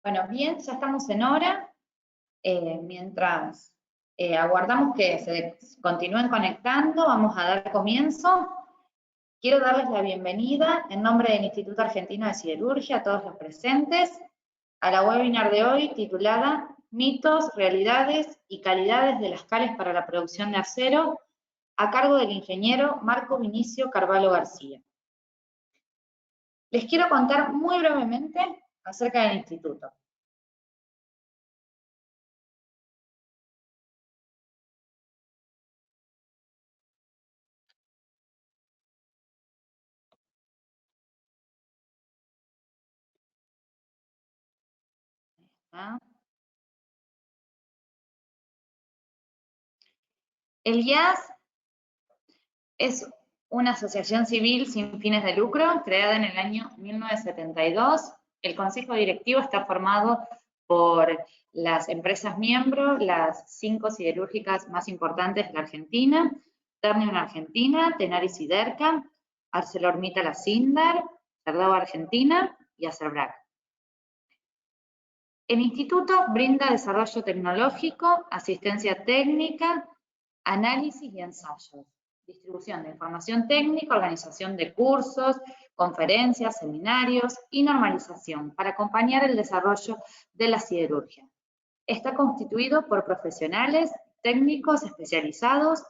Bueno, bien, ya estamos en hora. Mientras aguardamos que se continúen conectando, vamos a dar comienzo. Quiero darles la bienvenida en nombre del Instituto Argentino de Siderurgia a todos los presentes a la webinar de hoy titulada Mitos, Realidades y Calidades de las Cales para la Producción de Acero, a cargo del ingeniero Marco Vinicio Carvalho García. Les quiero contar muy brevemente acerca del instituto. El IAS es una asociación civil sin fines de lucro creada en el año 1972. El consejo directivo está formado por las empresas miembros, las 5 siderúrgicas más importantes de la Argentina: Ternium Argentina, Tenaris Siderca, ArcelorMittal Acindar, Cerdau Argentina y Acerbrac. El instituto brinda desarrollo tecnológico, asistencia técnica, análisis y ensayos, distribución de información técnica, organización de cursos, conferencias, seminarios y normalización para acompañar el desarrollo de la siderurgia. Está constituido por profesionales, técnicos especializados,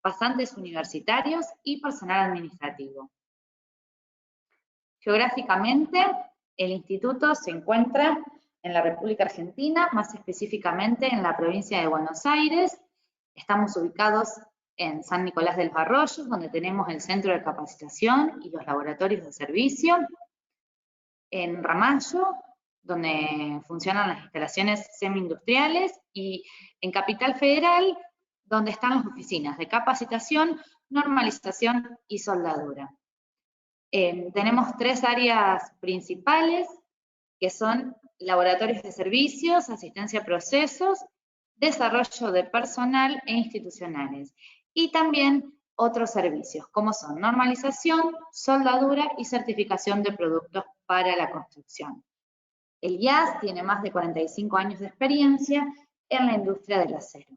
pasantes universitarios y personal administrativo. Geográficamente, el instituto se encuentra en la República Argentina, más específicamente en la provincia de Buenos Aires. Estamos ubicados en San Nicolás de los Arroyos, donde tenemos el centro de capacitación y los laboratorios de servicio. En Ramallo, donde funcionan las instalaciones semi-industriales. Y en Capital Federal, donde están las oficinas de capacitación, normalización y soldadura. Tenemos 3 áreas principales, que son laboratorios de servicios, asistencia a procesos, desarrollo de personal e institucionales. Y también otros servicios, como son normalización, soldadura y certificación de productos para la construcción. El IAS tiene más de 45 años de experiencia en la industria del acero.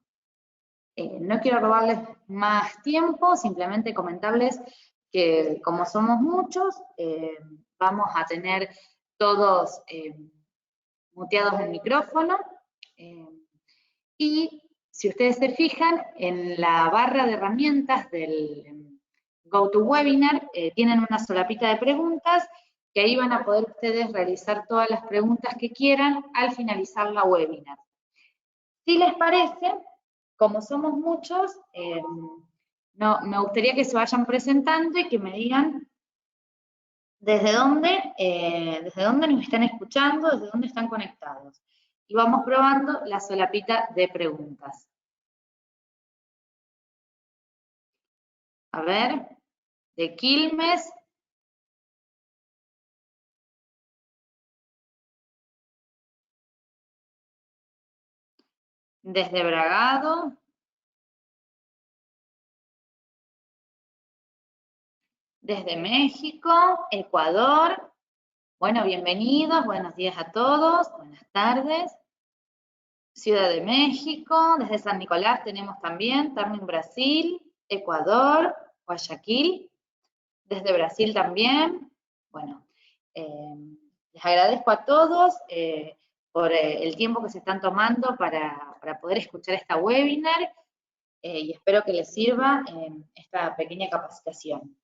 No quiero robarles más tiempo, simplemente comentarles que como somos muchos, vamos a tener todos muteados el micrófono. Y si ustedes se fijan, en la barra de herramientas del GoToWebinar tienen una solapita de preguntas, que ahí van a poder ustedes realizar todas las preguntas que quieran al finalizar la webinar. Si les parece, como somos muchos, me gustaría que se vayan presentando y que me digan desde dónde nos están escuchando, desde dónde están conectados. Y vamos probando la solapita de preguntas. A ver, de Quilmes. Desde Bragado. Desde México, Ecuador. Bueno, bienvenidos, buenos días a todos, buenas tardes. Ciudad de México, desde San Nicolás tenemos también, Ternium Brasil, Ecuador, Guayaquil. Desde Brasil también. Bueno, les agradezco a todos por el tiempo que se están tomando para poder escuchar esta webinar y espero que les sirva esta pequeña capacitación.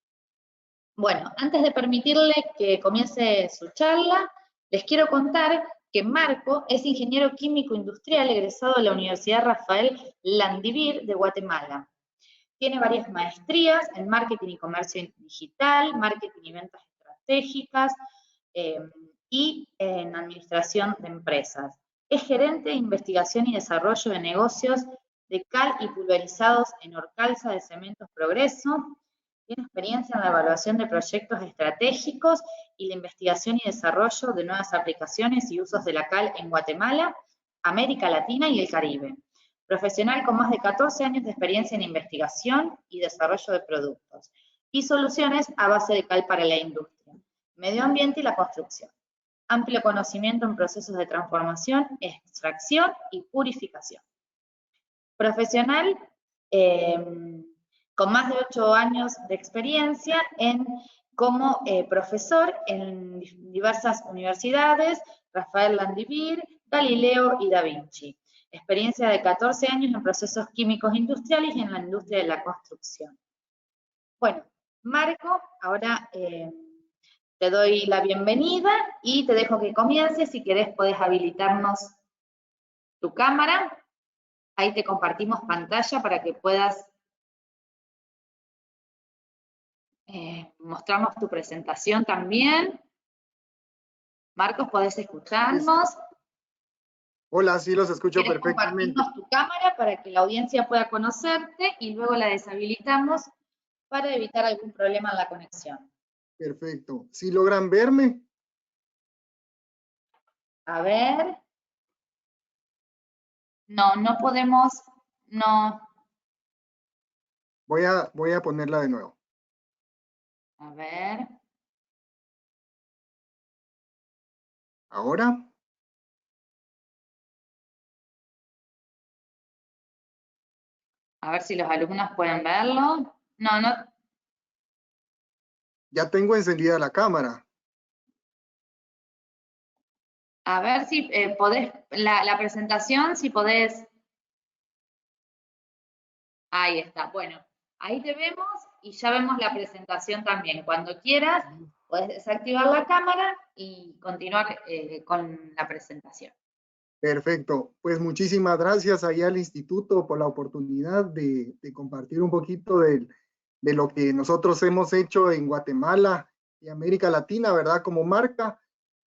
Bueno, antes de permitirle que comience su charla, les quiero contar que Marco es ingeniero químico industrial egresado de la Universidad Rafael Landivir de Guatemala. Tiene varias maestrías en marketing y comercio digital, marketing y ventas estratégicas y en administración de empresas. Es gerente de investigación y desarrollo de negocios de cal y pulverizados en Orcalza de Cementos Progreso. Tiene experiencia en la evaluación de proyectos estratégicos y la investigación y desarrollo de nuevas aplicaciones y usos de la cal en Guatemala, América Latina y el Caribe. Profesional con más de 14 años de experiencia en investigación y desarrollo de productos y soluciones a base de cal para la industria, medio ambiente y la construcción. amplio conocimiento en procesos de transformación, extracción y purificación. Profesional con más de 8 años de experiencia como profesor en diversas universidades, Rafael Landivir, Galileo y Da Vinci. Experiencia de 14 años en procesos químicos industriales y en la industria de la construcción. Bueno, Marco, ahora te doy la bienvenida y te dejo que comiences. Si querés, podés habilitarnos tu cámara. Ahí te compartimos pantalla para que puedas mostrarnos tu presentación también. Marcos, ¿podés escucharnos? Hola, sí los escucho perfectamente. Compartirnos tu cámara para que la audiencia pueda conocerte y luego la deshabilitamos para evitar algún problema en la conexión. Perfecto. ¿Sí logran verme? A ver. No, no podemos, no. Voy a ponerla de nuevo. A ver. ¿Ahora? A ver si los alumnos pueden verlo. No, no. Ya tengo encendida la cámara. A ver si podés, la presentación, si podés. Ahí está, bueno, ahí te vemos y ya vemos la presentación también. Cuando quieras, podés desactivar la cámara y continuar con la presentación. Perfecto. Pues muchísimas gracias ahí al instituto por la oportunidad de compartir un poquito de lo que nosotros hemos hecho en Guatemala y América Latina, ¿verdad? Como marca.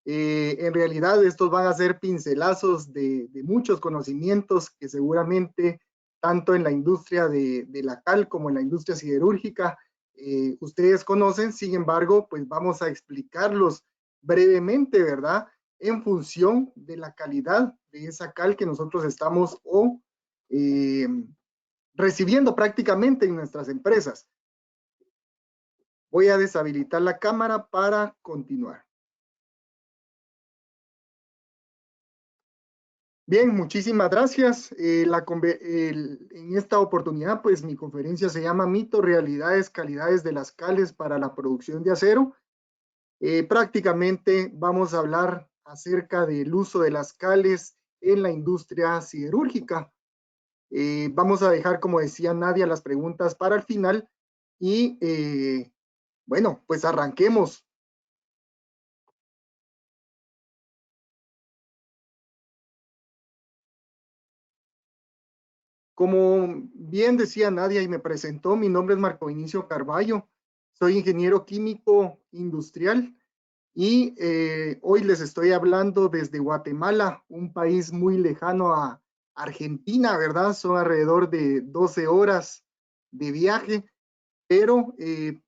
En realidad estos van a ser pincelazos de muchos conocimientos que seguramente tanto en la industria de la cal como en la industria siderúrgica ustedes conocen. Sin embargo, pues vamos a explicarlos brevemente, ¿verdad? En función de la calidad de esa cal que nosotros estamos recibiendo prácticamente en nuestras empresas. Voy a deshabilitar la cámara para continuar. Bien, muchísimas gracias. En esta oportunidad, pues mi conferencia se llama Mitos, Realidades, Calidades de las Cales para la Producción de Acero. Prácticamente vamos a hablar acerca del uso de las cales en la industria siderúrgica. Vamos a dejar, como decía Nadia, las preguntas para el final y bueno, pues arranquemos. Como bien decía Nadia y me presentó, mi nombre es Marco Vinicio Carballo, soy ingeniero químico industrial y hoy les estoy hablando desde Guatemala, un país muy lejano a Argentina, ¿verdad? Son alrededor de 12 horas de viaje, pero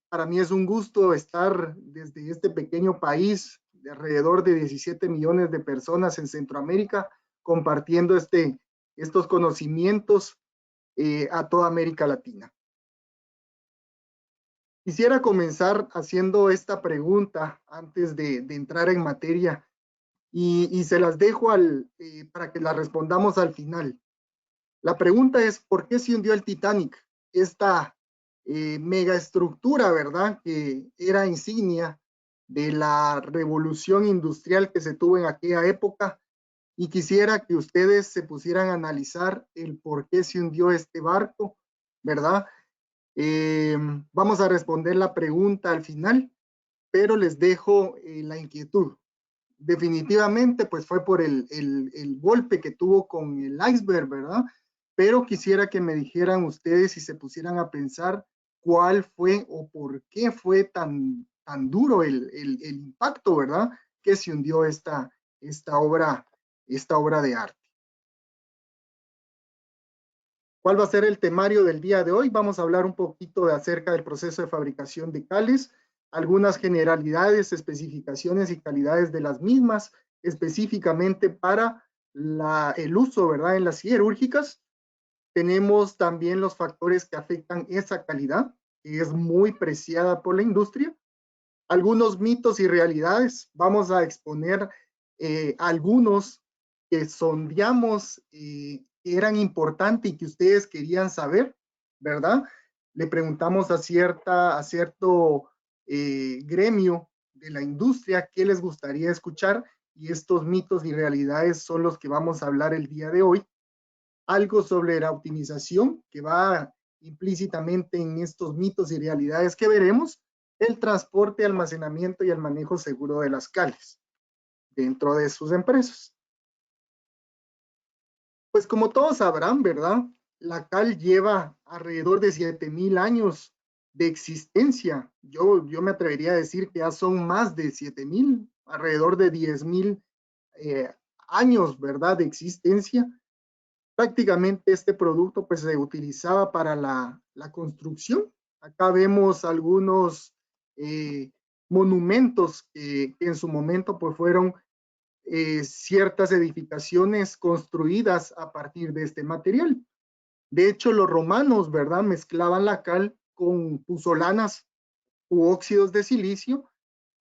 para mí es un gusto estar desde este pequeño país de alrededor de 17 millones de personas en Centroamérica, compartiendo estos conocimientos a toda América Latina. Quisiera comenzar haciendo esta pregunta antes de entrar en materia y se las dejo para que la respondamos al final. La pregunta es, ¿por qué se hundió el Titanic? Esta megaestructura, ¿verdad? Que era insignia de la revolución industrial que se tuvo en aquella época. Y quisiera que ustedes se pusieran a analizar el por qué se hundió este barco, ¿verdad? Vamos a responder la pregunta al final, pero les dejo la inquietud. Definitivamente, pues fue por el golpe que tuvo con el iceberg, ¿verdad? Pero quisiera que me dijeran ustedes y se pusieran a pensar cuál fue o por qué fue tan duro el impacto, ¿verdad? Que se hundió esta obra de arte. ¿Cuál va a ser el temario del día de hoy? Vamos a hablar un poquito acerca del proceso de fabricación de cales, algunas generalidades, especificaciones y calidades de las mismas, específicamente para el uso, ¿verdad?, en las siderúrgicas. Tenemos también los factores que afectan esa calidad, que es muy preciada por la industria. Algunos mitos y realidades. Vamos a exponer algunos que sondeamos que eran importantes y que ustedes querían saber, ¿verdad? Le preguntamos a cierto gremio de la industria qué les gustaría escuchar, y estos mitos y realidades son los que vamos a hablar el día de hoy. Algo sobre la optimización que va implícitamente en estos mitos y realidades que veremos, el transporte, almacenamiento y el manejo seguro de las cales dentro de sus empresas. Pues como todos sabrán, ¿verdad? La cal lleva alrededor de 7,000 años de existencia. Yo me atrevería a decir que ya son más de 7,000, alrededor de 10,000 años, ¿verdad? De existencia. Prácticamente este producto pues se utilizaba para la construcción. Acá vemos algunos monumentos que en su momento pues fueron ciertas edificaciones construidas a partir de este material. De hecho, los romanos, ¿verdad? Mezclaban la cal con puzolanas u óxidos de silicio,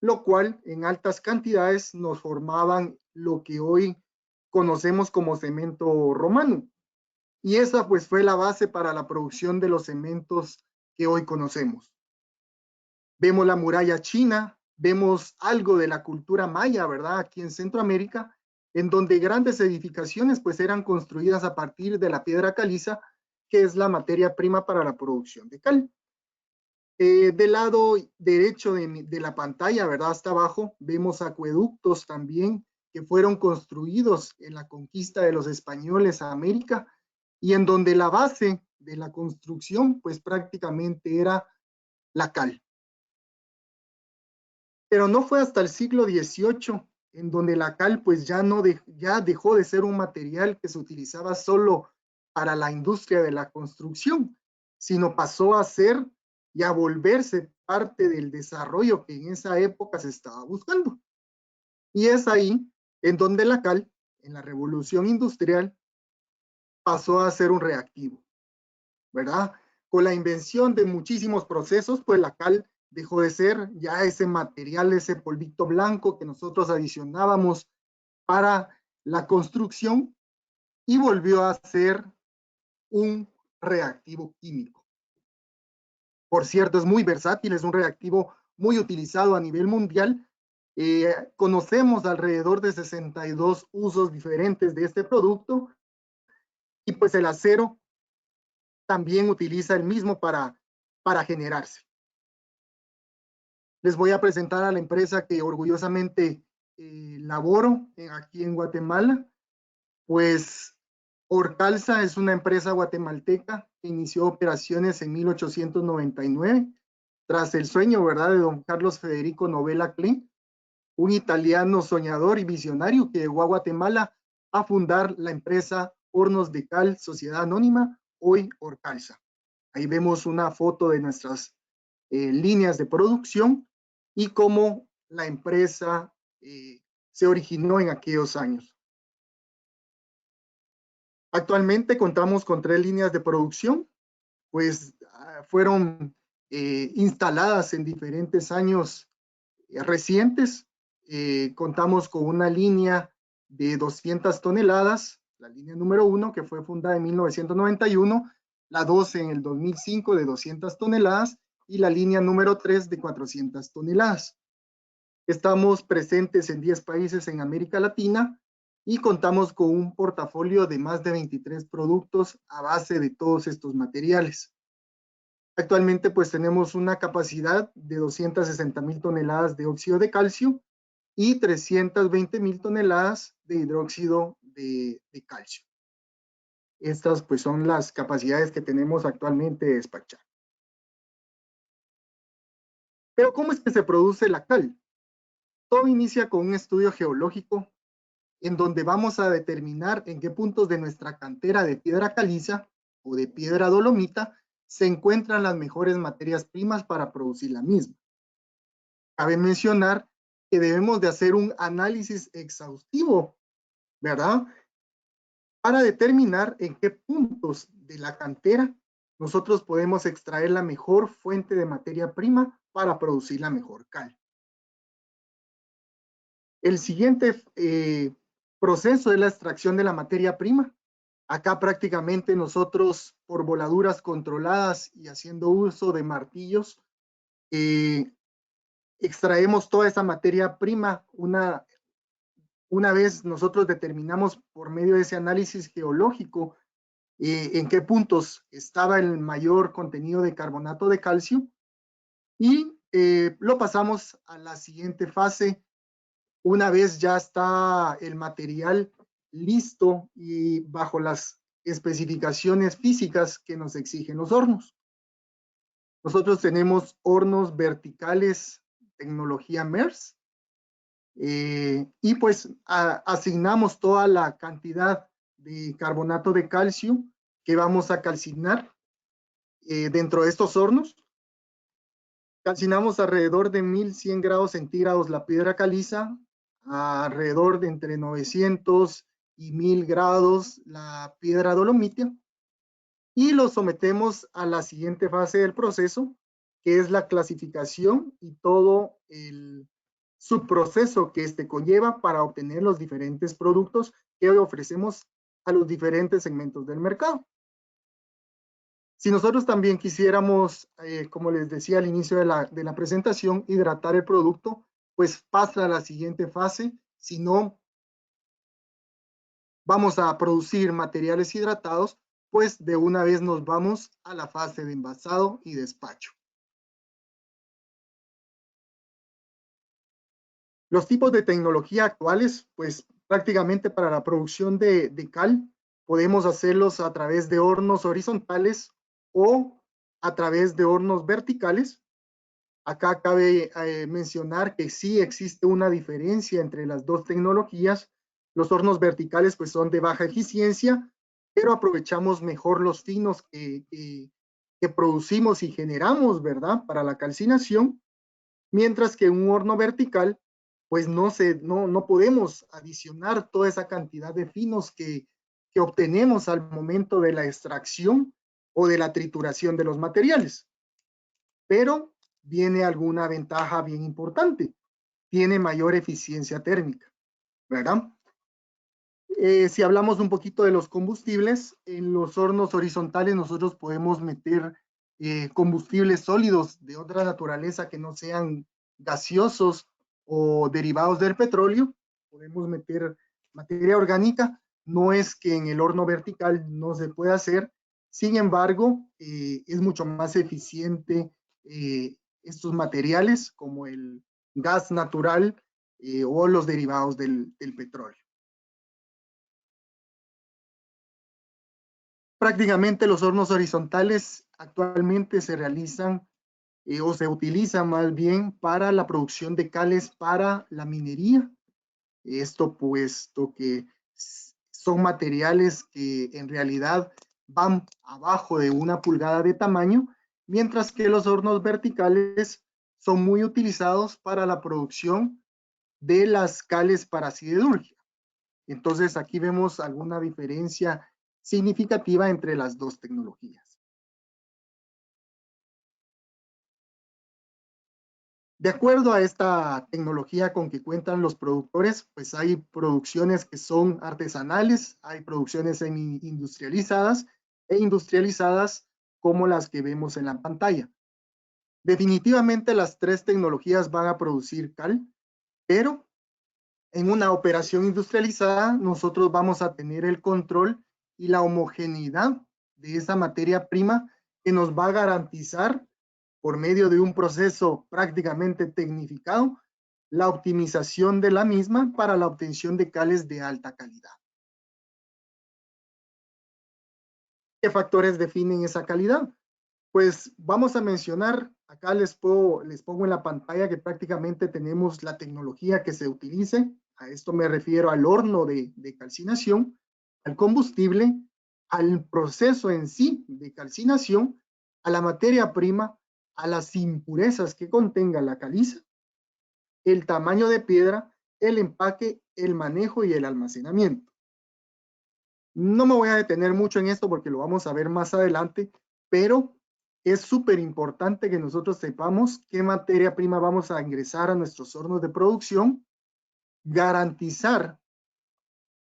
lo cual en altas cantidades nos formaban lo que hoy conocemos como cemento romano. Y esa pues fue la base para la producción de los cementos que hoy conocemos. Vemos la muralla china, vemos algo de la cultura maya, ¿verdad? Aquí en Centroamérica, en donde grandes edificaciones pues eran construidas a partir de la piedra caliza, que es la materia prima para la producción de cal. Del lado derecho de la pantalla, ¿verdad? Hasta abajo, vemos acueductos también que fueron construidos en la conquista de los españoles a América, y en donde la base de la construcción pues prácticamente era la cal. Pero no fue hasta el siglo XVIII en donde la cal pues ya dejó de ser un material que se utilizaba solo para la industria de la construcción, sino pasó a ser y a volverse parte del desarrollo que en esa época se estaba buscando. Y es ahí en donde la cal, en la revolución industrial, pasó a ser un reactivo, ¿verdad? Con la invención de muchísimos procesos, pues la cal dejó de ser ya ese material, ese polvito blanco que nosotros adicionábamos para la construcción, y volvió a ser un reactivo químico. Por cierto, es muy versátil, es un reactivo muy utilizado a nivel mundial. Conocemos alrededor de 62 usos diferentes de este producto, y pues el acero también utiliza el mismo para generarse. Les voy a presentar a la empresa que orgullosamente laboro aquí en Guatemala. Pues Orcalsa es una empresa guatemalteca que inició operaciones en 1899 tras el sueño, ¿verdad?, de don Carlos Federico Novella Klein, un italiano soñador y visionario que llegó a Guatemala a fundar la empresa Hornos de Cal, Sociedad Anónima, hoy Orcalsa. Ahí vemos una foto de nuestras líneas de producción y cómo la empresa se originó en aquellos años. Actualmente contamos con 3 líneas de producción, pues fueron instaladas en diferentes años recientes. Contamos con una línea de 200 toneladas, la línea número 1, que fue fundada en 1991, la 2 en el 2005 de 200 toneladas y la línea número 3 de 400 toneladas. Estamos presentes en 10 países en América Latina y contamos con un portafolio de más de 23 productos a base de todos estos materiales. Actualmente pues tenemos una capacidad de 260,000 toneladas de óxido de calcio y 320,000 toneladas de hidróxido de calcio. Estas pues son las capacidades que tenemos actualmente de despachar. Pero ¿cómo es que se produce la cal? Todo inicia con un estudio geológico en donde vamos a determinar en qué puntos de nuestra cantera de piedra caliza o de piedra dolomita se encuentran las mejores materias primas para producir la misma. Cabe mencionar que debemos de hacer un análisis exhaustivo, ¿verdad?, para determinar en qué puntos de la cantera nosotros podemos extraer la mejor fuente de materia prima para producir la mejor cal. El siguiente proceso es la extracción de la materia prima. Acá prácticamente nosotros, por voladuras controladas y haciendo uso de martillos, extraemos toda esa materia prima. Una vez nosotros determinamos por medio de ese análisis geológico en qué puntos estaba el mayor contenido de carbonato de calcio y lo pasamos a la siguiente fase. Una vez ya está el material listo y bajo las especificaciones físicas que nos exigen los hornos. Nosotros tenemos hornos verticales, tecnología MERS, y pues asignamos toda la cantidad de carbonato de calcio que vamos a calcinar dentro de estos hornos. Calcinamos alrededor de 1100 grados centígrados la piedra caliza, alrededor de entre 900 y 1000 grados la piedra dolomítica, y lo sometemos a la siguiente fase del proceso, que es la clasificación y todo el subproceso que este conlleva para obtener los diferentes productos que hoy ofrecemos a los diferentes segmentos del mercado. Si nosotros también quisiéramos, como les decía al inicio de la presentación, hidratar el producto, pues pasa a la siguiente fase. Si no vamos a producir materiales hidratados, pues de una vez nos vamos a la fase de envasado y despacho. Los tipos de tecnología actuales, pues prácticamente para la producción de cal, podemos hacerlos a través de hornos horizontales o a través de hornos verticales. Acá cabe mencionar que sí existe una diferencia entre las dos tecnologías. Los hornos verticales pues son de baja eficiencia, pero aprovechamos mejor los finos que producimos y generamos, ¿verdad? Para la calcinación, mientras que un horno vertical pues no podemos adicionar toda esa cantidad de finos que obtenemos al momento de la extracción o de la trituración de los materiales. Pero viene alguna ventaja bien importante. Tiene mayor eficiencia térmica, ¿verdad? Si hablamos un poquito de los combustibles, en los hornos horizontales nosotros podemos meter combustibles sólidos de otra naturaleza que no sean gaseosos o derivados del petróleo. Podemos meter materia orgánica. No es que en el horno vertical no se pueda hacer. Sin embargo, es mucho más eficiente estos materiales como el gas natural o los derivados del petróleo. Prácticamente los hornos horizontales actualmente se realizan o se utilizan más bien para la producción de cales para la minería. Esto puesto que son materiales que en realidad van abajo de 1 pulgada de tamaño, mientras que los hornos verticales son muy utilizados para la producción de las cales para siderurgia. Entonces aquí vemos alguna diferencia significativa entre las dos tecnologías. De acuerdo a esta tecnología con que cuentan los productores, pues hay producciones que son artesanales, hay producciones semi-industrializadas e industrializadas como las que vemos en la pantalla. Definitivamente las tres tecnologías van a producir cal, pero en una operación industrializada nosotros vamos a tener el control y la homogeneidad de esa materia prima que nos va a garantizar por medio de un proceso prácticamente tecnificado la optimización de la misma para la obtención de cales de alta calidad. ¿Qué factores definen esa calidad? Pues vamos a mencionar, acá les pongo en la pantalla que prácticamente tenemos la tecnología que se utilice. A esto me refiero al horno de calcinación, al combustible, al proceso en sí de calcinación, a la materia prima, a las impurezas que contenga la caliza, el tamaño de piedra, el empaque, el manejo y el almacenamiento. No me voy a detener mucho en esto porque lo vamos a ver más adelante, pero es súper importante que nosotros sepamos qué materia prima vamos a ingresar a nuestros hornos de producción garantizar,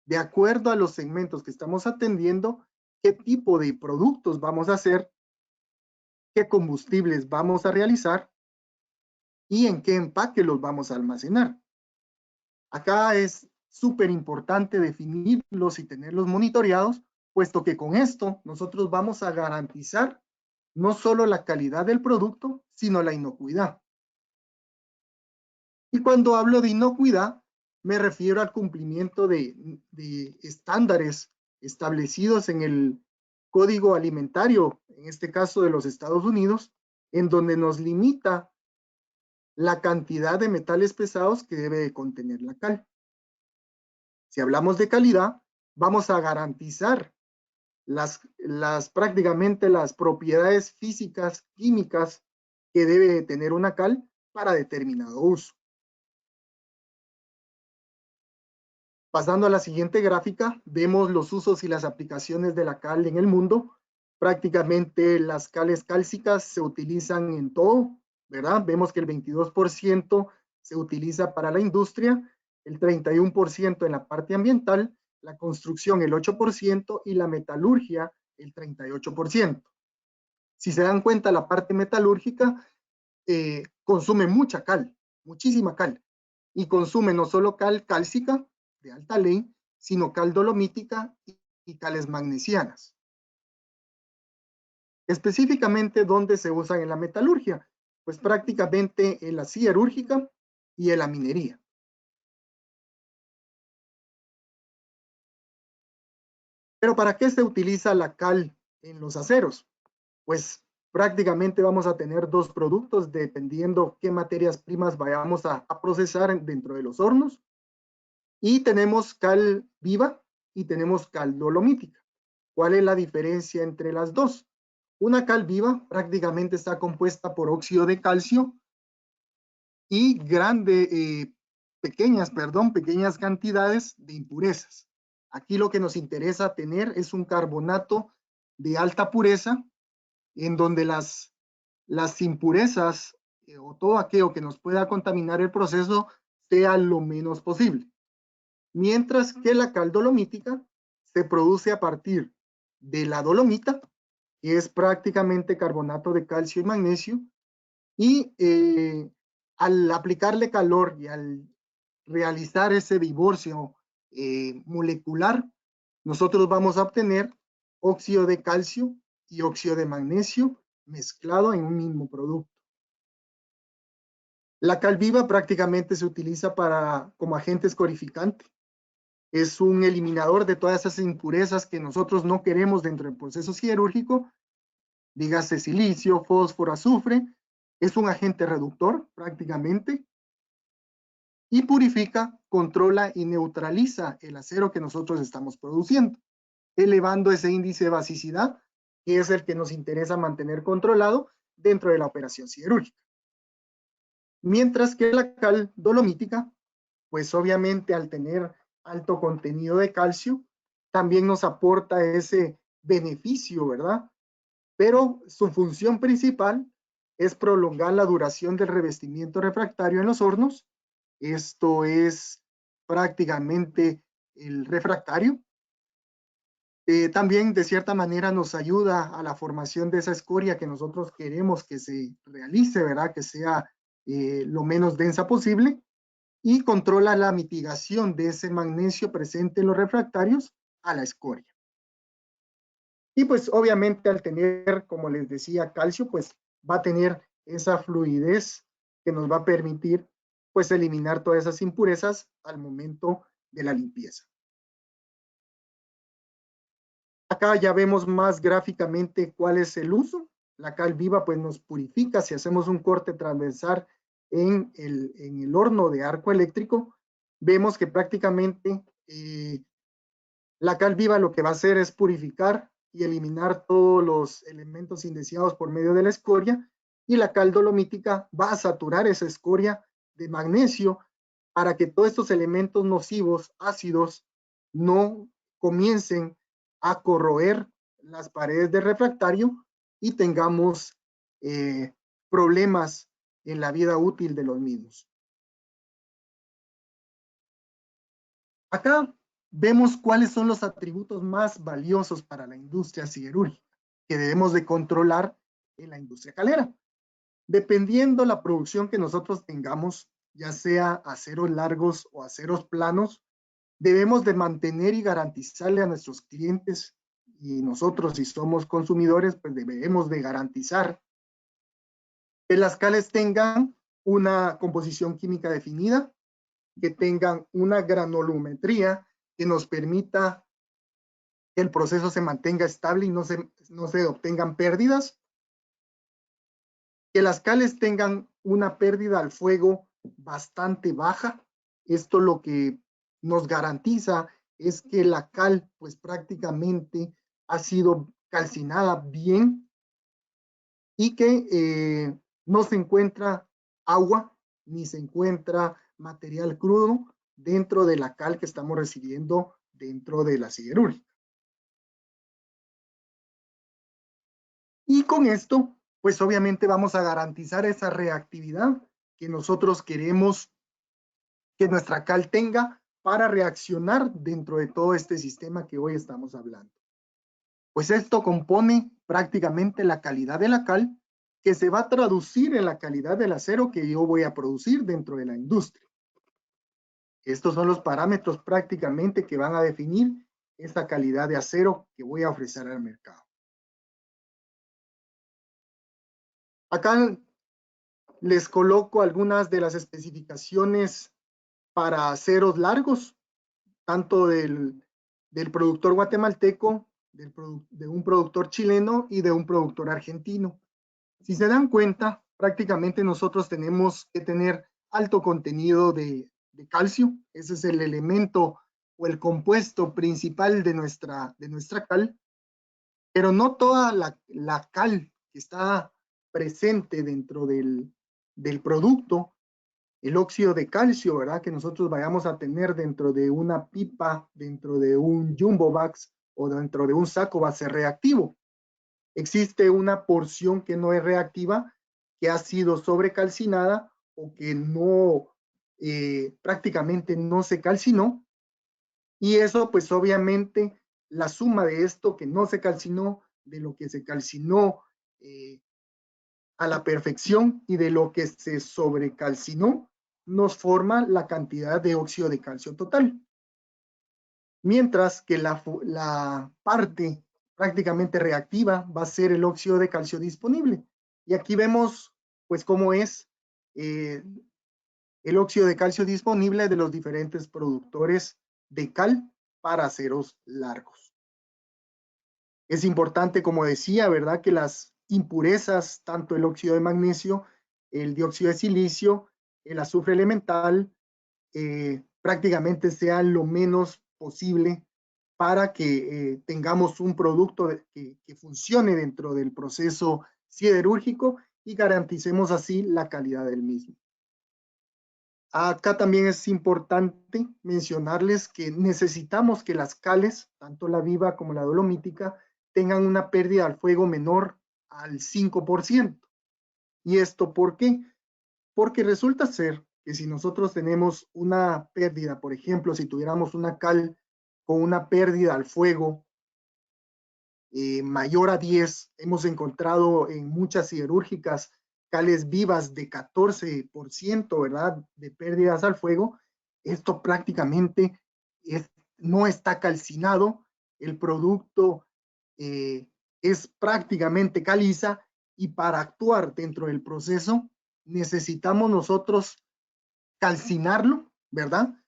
de acuerdo a los segmentos que estamos atendiendo, qué tipo de productos vamos a hacer, qué combustibles vamos a realizar y en qué empaque los vamos a almacenar. Acá es súper importante definirlos y tenerlos monitoreados, puesto que con esto nosotros vamos a garantizar no solo la calidad del producto, sino la inocuidad. Y cuando hablo de inocuidad, me refiero al cumplimiento de estándares establecidos en el Código Alimentario, en este caso de los Estados Unidos, en donde nos limita la cantidad de metales pesados que debe de contener la cal. Si hablamos de calidad, vamos a garantizar prácticamente las propiedades físicas, químicas que debe tener una cal para determinado uso. Pasando a la siguiente gráfica, vemos los usos y las aplicaciones de la cal en el mundo. Prácticamente las cales cálcicas se utilizan en todo, ¿verdad? Vemos que el 22% se utiliza para la industria, el 31% en la parte ambiental, la construcción el 8% y la metalurgia el 38%. Si se dan cuenta, la parte metalúrgica consume mucha cal, muchísima cal, y consume no solo cal cálcica de alta ley, sino cal dolomítica y cales magnesianas. Específicamente, ¿dónde se usan en la metalurgia? Pues prácticamente en la siderúrgica y en la minería. Pero ¿para qué se utiliza la cal en los aceros? Pues prácticamente vamos a tener dos productos dependiendo qué materias primas vayamos a procesar dentro de los hornos. Y tenemos cal viva y tenemos cal dolomítica. ¿Cuál es la diferencia entre las dos? Una cal viva prácticamente está compuesta por óxido de calcio y pequeñas cantidades de impurezas. Aquí lo que nos interesa tener es un carbonato de alta pureza en donde las impurezas o todo aquello que nos pueda contaminar el proceso sea lo menos posible. Mientras que la cal dolomítica se produce a partir de la dolomita, que es prácticamente carbonato de calcio y magnesio, y al aplicarle calor y al realizar ese divorcio molecular, nosotros vamos a obtener óxido de calcio y óxido de magnesio mezclado en un mismo producto. La cal viva prácticamente se utiliza como agente escorificante. Es un eliminador de todas esas impurezas que nosotros no queremos dentro del proceso siderúrgico, dígase silicio, fósforo, azufre. Es un agente reductor prácticamente y purifica, controla y neutraliza el acero que nosotros estamos produciendo, elevando ese índice de basicidad, que es el que nos interesa mantener controlado dentro de la operación siderúrgica. Mientras que la cal dolomítica, pues obviamente al tener alto contenido de calcio, también nos aporta ese beneficio, ¿verdad? Pero su función principal es prolongar la duración del revestimiento refractario en los hornos. Esto es prácticamente el refractario. También de cierta manera nos ayuda a la formación de esa escoria que nosotros queremos que se realice, ¿verdad? Que sea lo menos densa posible, y controla la mitigación de ese magnesio presente en los refractarios a la escoria. Y pues obviamente al tener, como les decía, calcio, pues va a tener esa fluidez que nos va a permitir pues eliminar todas esas impurezas al momento de la limpieza. Acá ya vemos más gráficamente cuál es el uso. La cal viva pues nos purifica. Si hacemos un corte transversal en el horno de arco eléctrico, vemos que prácticamente la cal viva lo que va a hacer es purificar y eliminar todos los elementos indeseados por medio de la escoria, y la cal dolomítica va a saturar esa escoria de magnesio para que todos estos elementos nocivos, ácidos, no comiencen a corroer las paredes del refractario y tengamos problemas en la vida útil de los mismos. Acá vemos cuáles son los atributos más valiosos para la industria siderúrgica que debemos de controlar en la industria calera. Dependiendo la producción que nosotros tengamos, ya sea aceros largos o aceros planos, debemos de mantener y garantizarle a nuestros clientes, y nosotros si somos consumidores, pues debemos de garantizar que las cales tengan una composición química definida, que tengan una granulometría que nos permita que el proceso se mantenga estable y no se obtengan pérdidas, que las cales tengan una pérdida al fuego bastante baja. Esto lo que nos garantiza es que la cal pues prácticamente ha sido calcinada bien y que no se encuentra agua ni se encuentra material crudo dentro de la cal que estamos recibiendo dentro de la siderúrgica. Y con esto, pues obviamente vamos a garantizar esa reactividad que nosotros queremos que nuestra cal tenga para reaccionar dentro de todo este sistema que hoy estamos hablando. Pues esto compone prácticamente la calidad de la cal que se va a traducir en la calidad del acero que yo voy a producir dentro de la industria. Estos son los parámetros prácticamente que van a definir esta calidad de acero que voy a ofrecer al mercado. Acá les coloco algunas de las especificaciones para aceros largos, tanto del productor guatemalteco, de un productor chileno y de un productor argentino. Si se dan cuenta, prácticamente nosotros tenemos que tener alto contenido de calcio. Ese es el elemento o el compuesto principal de nuestra cal, pero no toda la cal que está presente dentro del producto, el óxido de calcio, ¿verdad? Que nosotros vayamos a tener dentro de una pipa, dentro de un jumbo box o dentro de un saco va a ser reactivo. Existe una porción que no es reactiva, que ha sido sobrecalcinada o que no, prácticamente no se calcinó. Y eso, pues obviamente, la suma de esto que no se calcinó, de lo que se calcinó a la perfección y de lo que se sobrecalcinó, nos forma la cantidad de óxido de calcio total. Mientras que la parte prácticamente reactiva va a ser el óxido de calcio disponible. Y aquí vemos pues cómo es el óxido de calcio disponible de los diferentes productores de cal para aceros largos. Es importante, como decía, ¿verdad?, que las impurezas, tanto el óxido de magnesio, el dióxido de silicio, el azufre elemental, prácticamente sean lo menos posible para que tengamos un producto que funcione dentro del proceso siderúrgico y garanticemos así la calidad del mismo. Acá también es importante mencionarles que necesitamos que las cales, tanto la viva como la dolomítica, tengan una pérdida al fuego menor al 5%. ¿Y esto por qué? Porque resulta ser que si nosotros tenemos una pérdida, por ejemplo, si tuviéramos una cal con una pérdida al fuego mayor a 10, hemos encontrado en muchas siderúrgicas cales vivas de 14%, ¿verdad?, de pérdidas al fuego. Esto prácticamente no está calcinado, el producto es prácticamente caliza y para actuar dentro del proceso necesitamos nosotros calcinarlo, ¿verdad?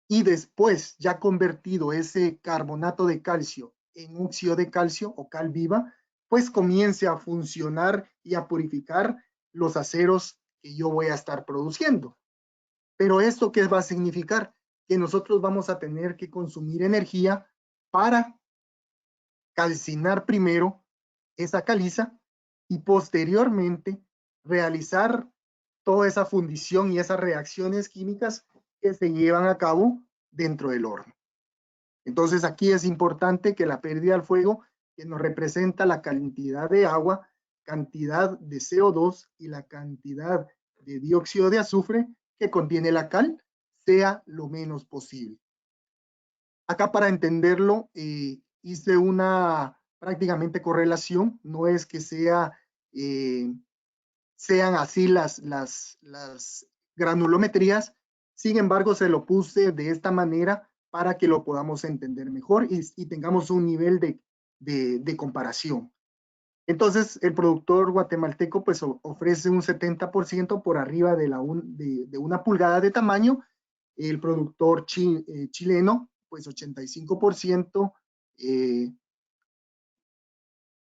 Y después, ya convertido ese carbonato de calcio en óxido de calcio o cal viva, pues comience a funcionar y a purificar los aceros que yo voy a estar produciendo. Pero ¿esto qué va a significar? Que nosotros vamos a tener que consumir energía para calcinar primero esa caliza y posteriormente realizar toda esa fundición y esas reacciones químicas que se llevan a cabo dentro del horno. Entonces aquí es importante que la pérdida al fuego, que nos representa la cantidad de agua, cantidad de CO2 y la cantidad de dióxido de azufre que contiene la cal, sea lo menos posible. Acá para entenderlo, hice una prácticamente correlación, no es que sean así las granulometrías, sin embargo se lo puse de esta manera para que lo podamos entender mejor y tengamos un nivel de comparación. Entonces, el productor guatemalteco pues ofrece un 70% por arriba de una pulgada de tamaño. El productor chileno, pues 85%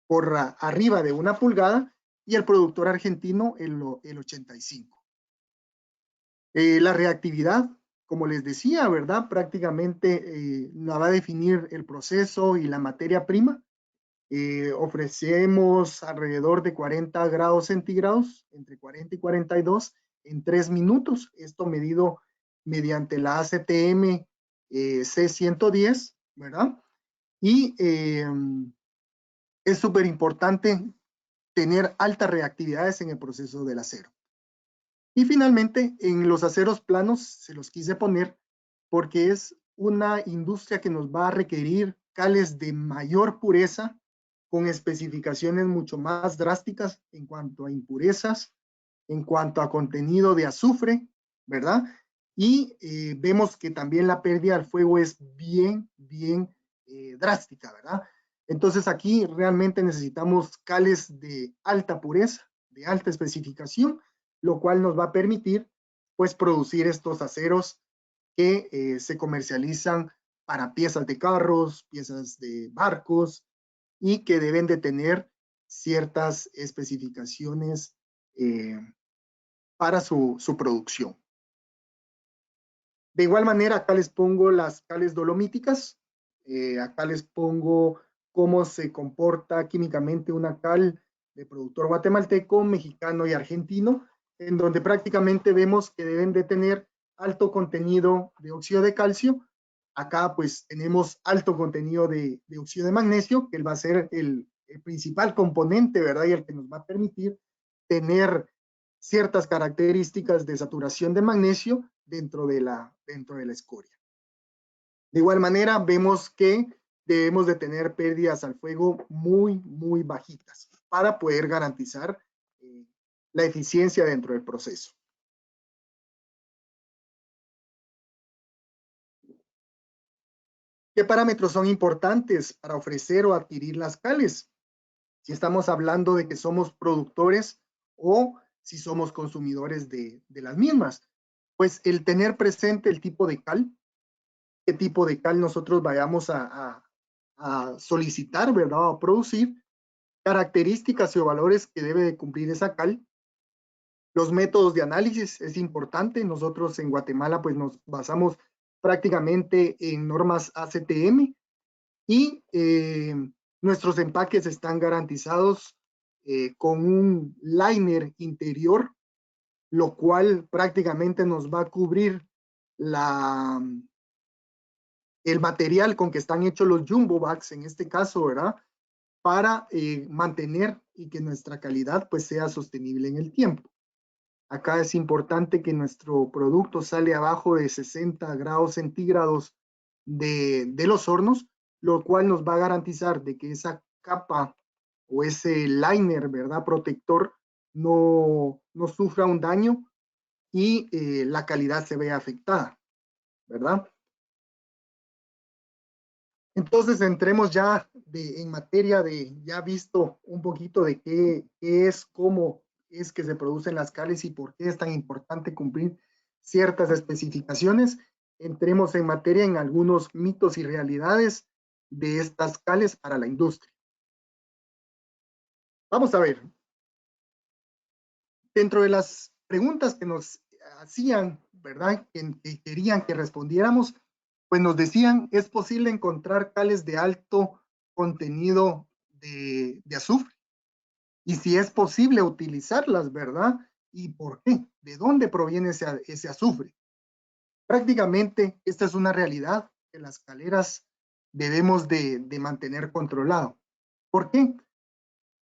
por arriba de una pulgada, y el productor argentino el 85%. La reactividad, como les decía, ¿verdad? Prácticamente la va a definir el proceso y la materia prima. Ofrecemos alrededor de 40 grados centígrados, entre 40 y 42, en 3 minutos. Esto medido mediante la ACTM C110, ¿verdad? Y es súper importante tener altas reactividades en el proceso del acero. Y finalmente, en los aceros planos se los quise poner porque es una industria que nos va a requerir cales de mayor pureza, con especificaciones mucho más drásticas en cuanto a impurezas, en cuanto a contenido de azufre, ¿verdad? Y vemos que también la pérdida al fuego es bien drástica, ¿verdad? Entonces aquí realmente necesitamos cales de alta pureza, de alta especificación, lo cual nos va a permitir pues producir estos aceros que se comercializan para piezas de carros, piezas de barcos, y que deben de tener ciertas especificaciones para su producción. De igual manera, acá les pongo las cales dolomíticas. Acá les pongo cómo se comporta químicamente una cal de productor guatemalteco, mexicano y argentino, en donde prácticamente vemos que deben de tener alto contenido de óxido de calcio. Acá pues tenemos alto contenido de óxido de magnesio, que va a ser el principal componente, ¿verdad? Y el que nos va a permitir tener ciertas características de saturación de magnesio dentro de la escoria. De igual manera, vemos que debemos de tener pérdidas al fuego muy bajitas para poder garantizar la eficiencia dentro del proceso. ¿Qué parámetros son importantes para ofrecer o adquirir las cales? Si estamos hablando de que somos productores o si somos consumidores de las mismas. Pues el tener presente el tipo de cal, qué tipo de cal nosotros vayamos a solicitar, ¿verdad? O producir, características o valores que debe de cumplir esa cal. Los métodos de análisis es importante. Nosotros en Guatemala pues nos basamos prácticamente en normas ACTM y nuestros empaques están garantizados con un liner interior, lo cual prácticamente nos va a cubrir el material con que están hechos los jumbo bags, en este caso, ¿verdad? Para mantener y que nuestra calidad pues sea sostenible en el tiempo. Acá es importante que nuestro producto sale abajo de 60 grados centígrados de los hornos, lo cual nos va a garantizar de que esa capa o ese liner, ¿verdad? Protector no sufra un daño y la calidad se vea afectada, ¿verdad? Entonces entremos ya en materia de ya visto un poquito de qué es, cómo es que se producen las cales y por qué es tan importante cumplir ciertas especificaciones. Entremos en materia en algunos mitos y realidades de estas cales para la industria. Vamos a ver. Dentro de las preguntas que nos hacían, ¿verdad? Que querían que respondiéramos, pues nos decían, ¿es posible encontrar cales de alto contenido de azufre? Y si es posible utilizarlas, ¿verdad? ¿Y por qué? ¿De dónde proviene ese azufre? Prácticamente esta es una realidad que las caleras debemos de mantener controlado. ¿Por qué?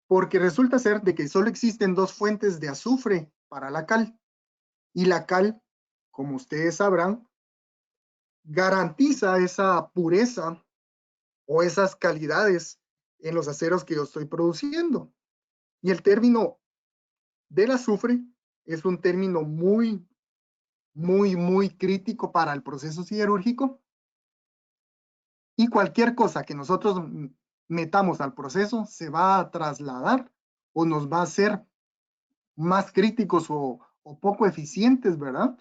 Porque resulta ser de que solo existen dos fuentes de azufre para la cal. Y la cal, como ustedes sabrán, garantiza esa pureza o esas calidades en los aceros que yo estoy produciendo. Y el término del azufre es un término muy crítico para el proceso siderúrgico, y cualquier cosa que nosotros metamos al proceso se va a trasladar o nos va a hacer más críticos o poco eficientes, ¿verdad?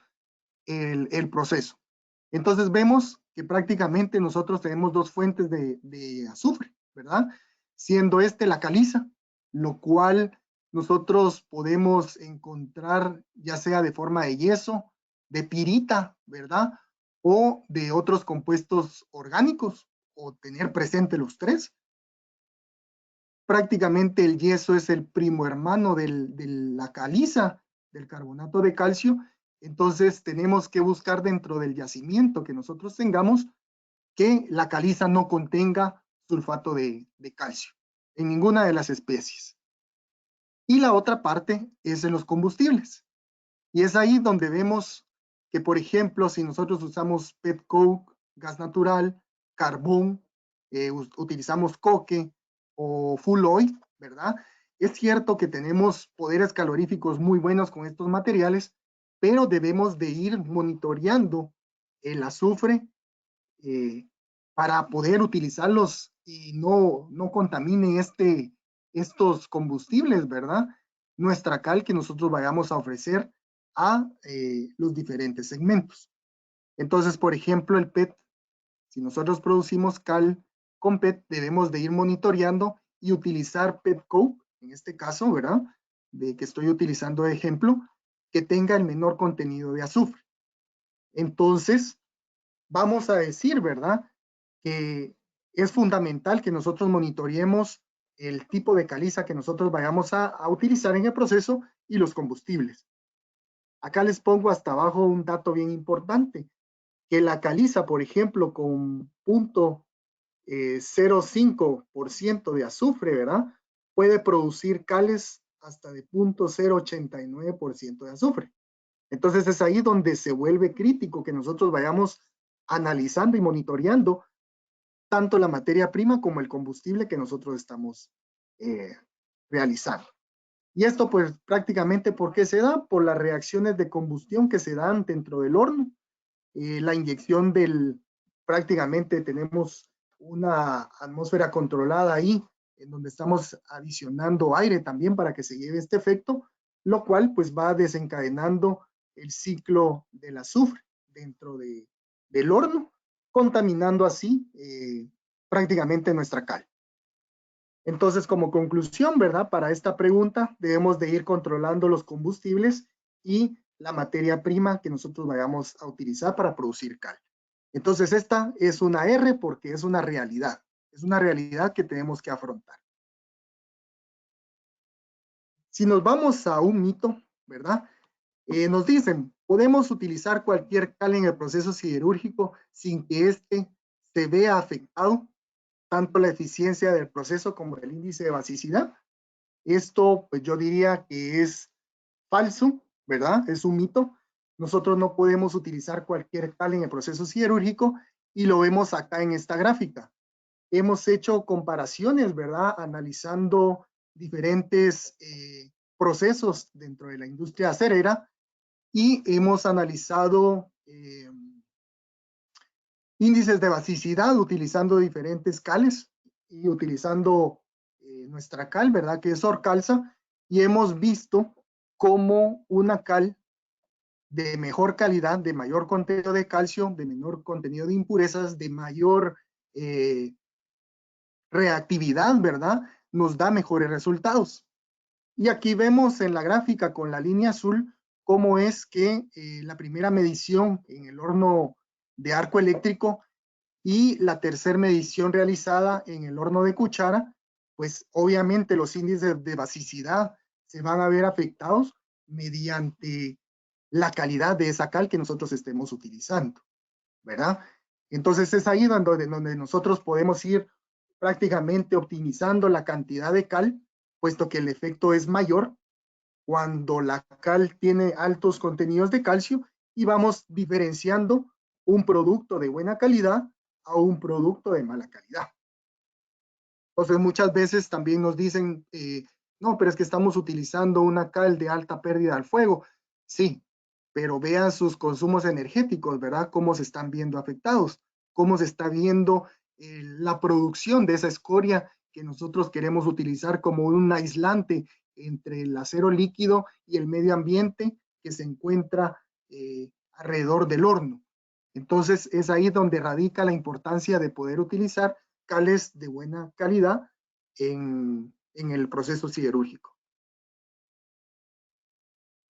El proceso. Entonces vemos que prácticamente nosotros tenemos dos fuentes de azufre, ¿verdad? Siendo la caliza, lo cual nosotros podemos encontrar ya sea de forma de yeso, de pirita, ¿verdad? O de otros compuestos orgánicos, o tener presente los tres. Prácticamente el yeso es el primo hermano de la caliza, del carbonato de calcio. Entonces tenemos que buscar dentro del yacimiento que nosotros tengamos que la caliza no contenga sulfato de calcio en ninguna de las especies. Y la otra parte es en los combustibles. Y es ahí donde vemos que, por ejemplo, si nosotros usamos petcoke, gas natural, carbón, utilizamos coque o fuel oil, ¿verdad? Es cierto que tenemos poderes caloríficos muy buenos con estos materiales, pero debemos de ir monitoreando el azufre para poder utilizarlos y no contamine estos combustibles, ¿verdad? Nuestra cal que nosotros vayamos a ofrecer a los diferentes segmentos. Entonces, por ejemplo, el PET, si nosotros producimos cal con PET, debemos de ir monitoreando y utilizar petcoke, en este caso, ¿verdad? De que estoy utilizando de ejemplo, que tenga el menor contenido de azufre. Entonces, vamos a decir, ¿verdad? Que es fundamental que nosotros monitoreemos el tipo de caliza que nosotros vayamos a utilizar en el proceso y los combustibles. Acá les pongo hasta abajo un dato bien importante, que la caliza, por ejemplo, con 0.05% de azufre, ¿verdad? Puede producir cales hasta de 0.089% de azufre. Entonces es ahí donde se vuelve crítico que nosotros vayamos analizando y monitoreando tanto la materia prima como el combustible que nosotros estamos realizando. Y esto pues prácticamente ¿por qué se da? Por las reacciones de combustión que se dan dentro del horno. La inyección prácticamente tenemos una atmósfera controlada ahí, en donde estamos adicionando aire también para que se lleve este efecto, lo cual pues va desencadenando el ciclo del azufre dentro del horno, contaminando así prácticamente nuestra cal. Entonces, como conclusión, ¿verdad? Para esta pregunta debemos de ir controlando los combustibles y la materia prima que nosotros vayamos a utilizar para producir cal. Entonces, esta es una R porque es una realidad que tenemos que afrontar. Si nos vamos a un mito, ¿verdad? Nos dicen, podemos utilizar cualquier cal en el proceso siderúrgico sin que éste se vea afectado, tanto la eficiencia del proceso como el índice de basicidad. Esto, pues yo diría que es falso, ¿verdad? Es un mito. Nosotros no podemos utilizar cualquier cal en el proceso siderúrgico y lo vemos acá en esta gráfica. Hemos hecho comparaciones, ¿verdad? Analizando diferentes procesos dentro de la industria acerera y hemos analizado índices de basicidad utilizando diferentes cales y utilizando nuestra cal, ¿verdad? Que es Orcalza, y hemos visto cómo una cal de mejor calidad, de mayor contenido de calcio, de menor contenido de impurezas, de mayor reactividad, ¿verdad? Nos da mejores resultados. Y aquí vemos en la gráfica con la línea azul cómo es que la primera medición en el horno de arco eléctrico y la tercera medición realizada en el horno de cuchara, pues obviamente los índices de basicidad se van a ver afectados mediante la calidad de esa cal que nosotros estemos utilizando, ¿verdad? Entonces es ahí donde nosotros podemos ir prácticamente optimizando la cantidad de cal, puesto que el efecto es mayor cuando la cal tiene altos contenidos de calcio, y vamos diferenciando un producto de buena calidad a un producto de mala calidad. Entonces, muchas veces también nos dicen, no, pero es que estamos utilizando una cal de alta pérdida al fuego. Sí, pero vean sus consumos energéticos, ¿verdad? Cómo se están viendo afectados, cómo se está viendo la producción de esa escoria que nosotros queremos utilizar como un aislante entre el acero líquido y el medio ambiente que se encuentra alrededor del horno. Entonces, es ahí donde radica la importancia de poder utilizar cales de buena calidad en el proceso siderúrgico.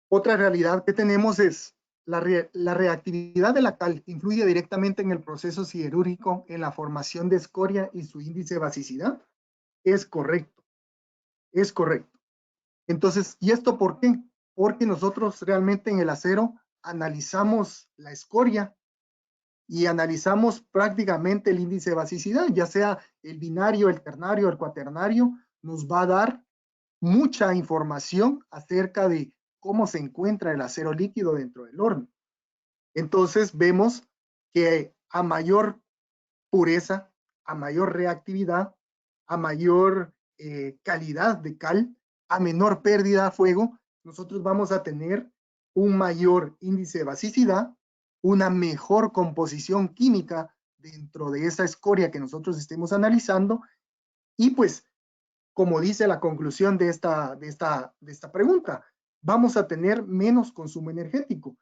Otra realidad que tenemos es la reactividad de la cal influye directamente en el proceso siderúrgico, en la formación de escoria y su índice de basicidad. Es correcto, es correcto. Entonces, ¿y esto por qué? Porque nosotros realmente en el acero analizamos la escoria y analizamos prácticamente el índice de basicidad, ya sea el binario, el ternario, el cuaternario, nos va a dar mucha información acerca de cómo se encuentra el acero líquido dentro del horno. Entonces vemos que a mayor pureza, a mayor reactividad, a mayor calidad de cal, a menor pérdida a fuego, nosotros vamos a tener un mayor índice de basicidad, una mejor composición química dentro de esa escoria que nosotros estemos analizando y pues, como dice la conclusión de esta pregunta, vamos a tener menos consumo energético.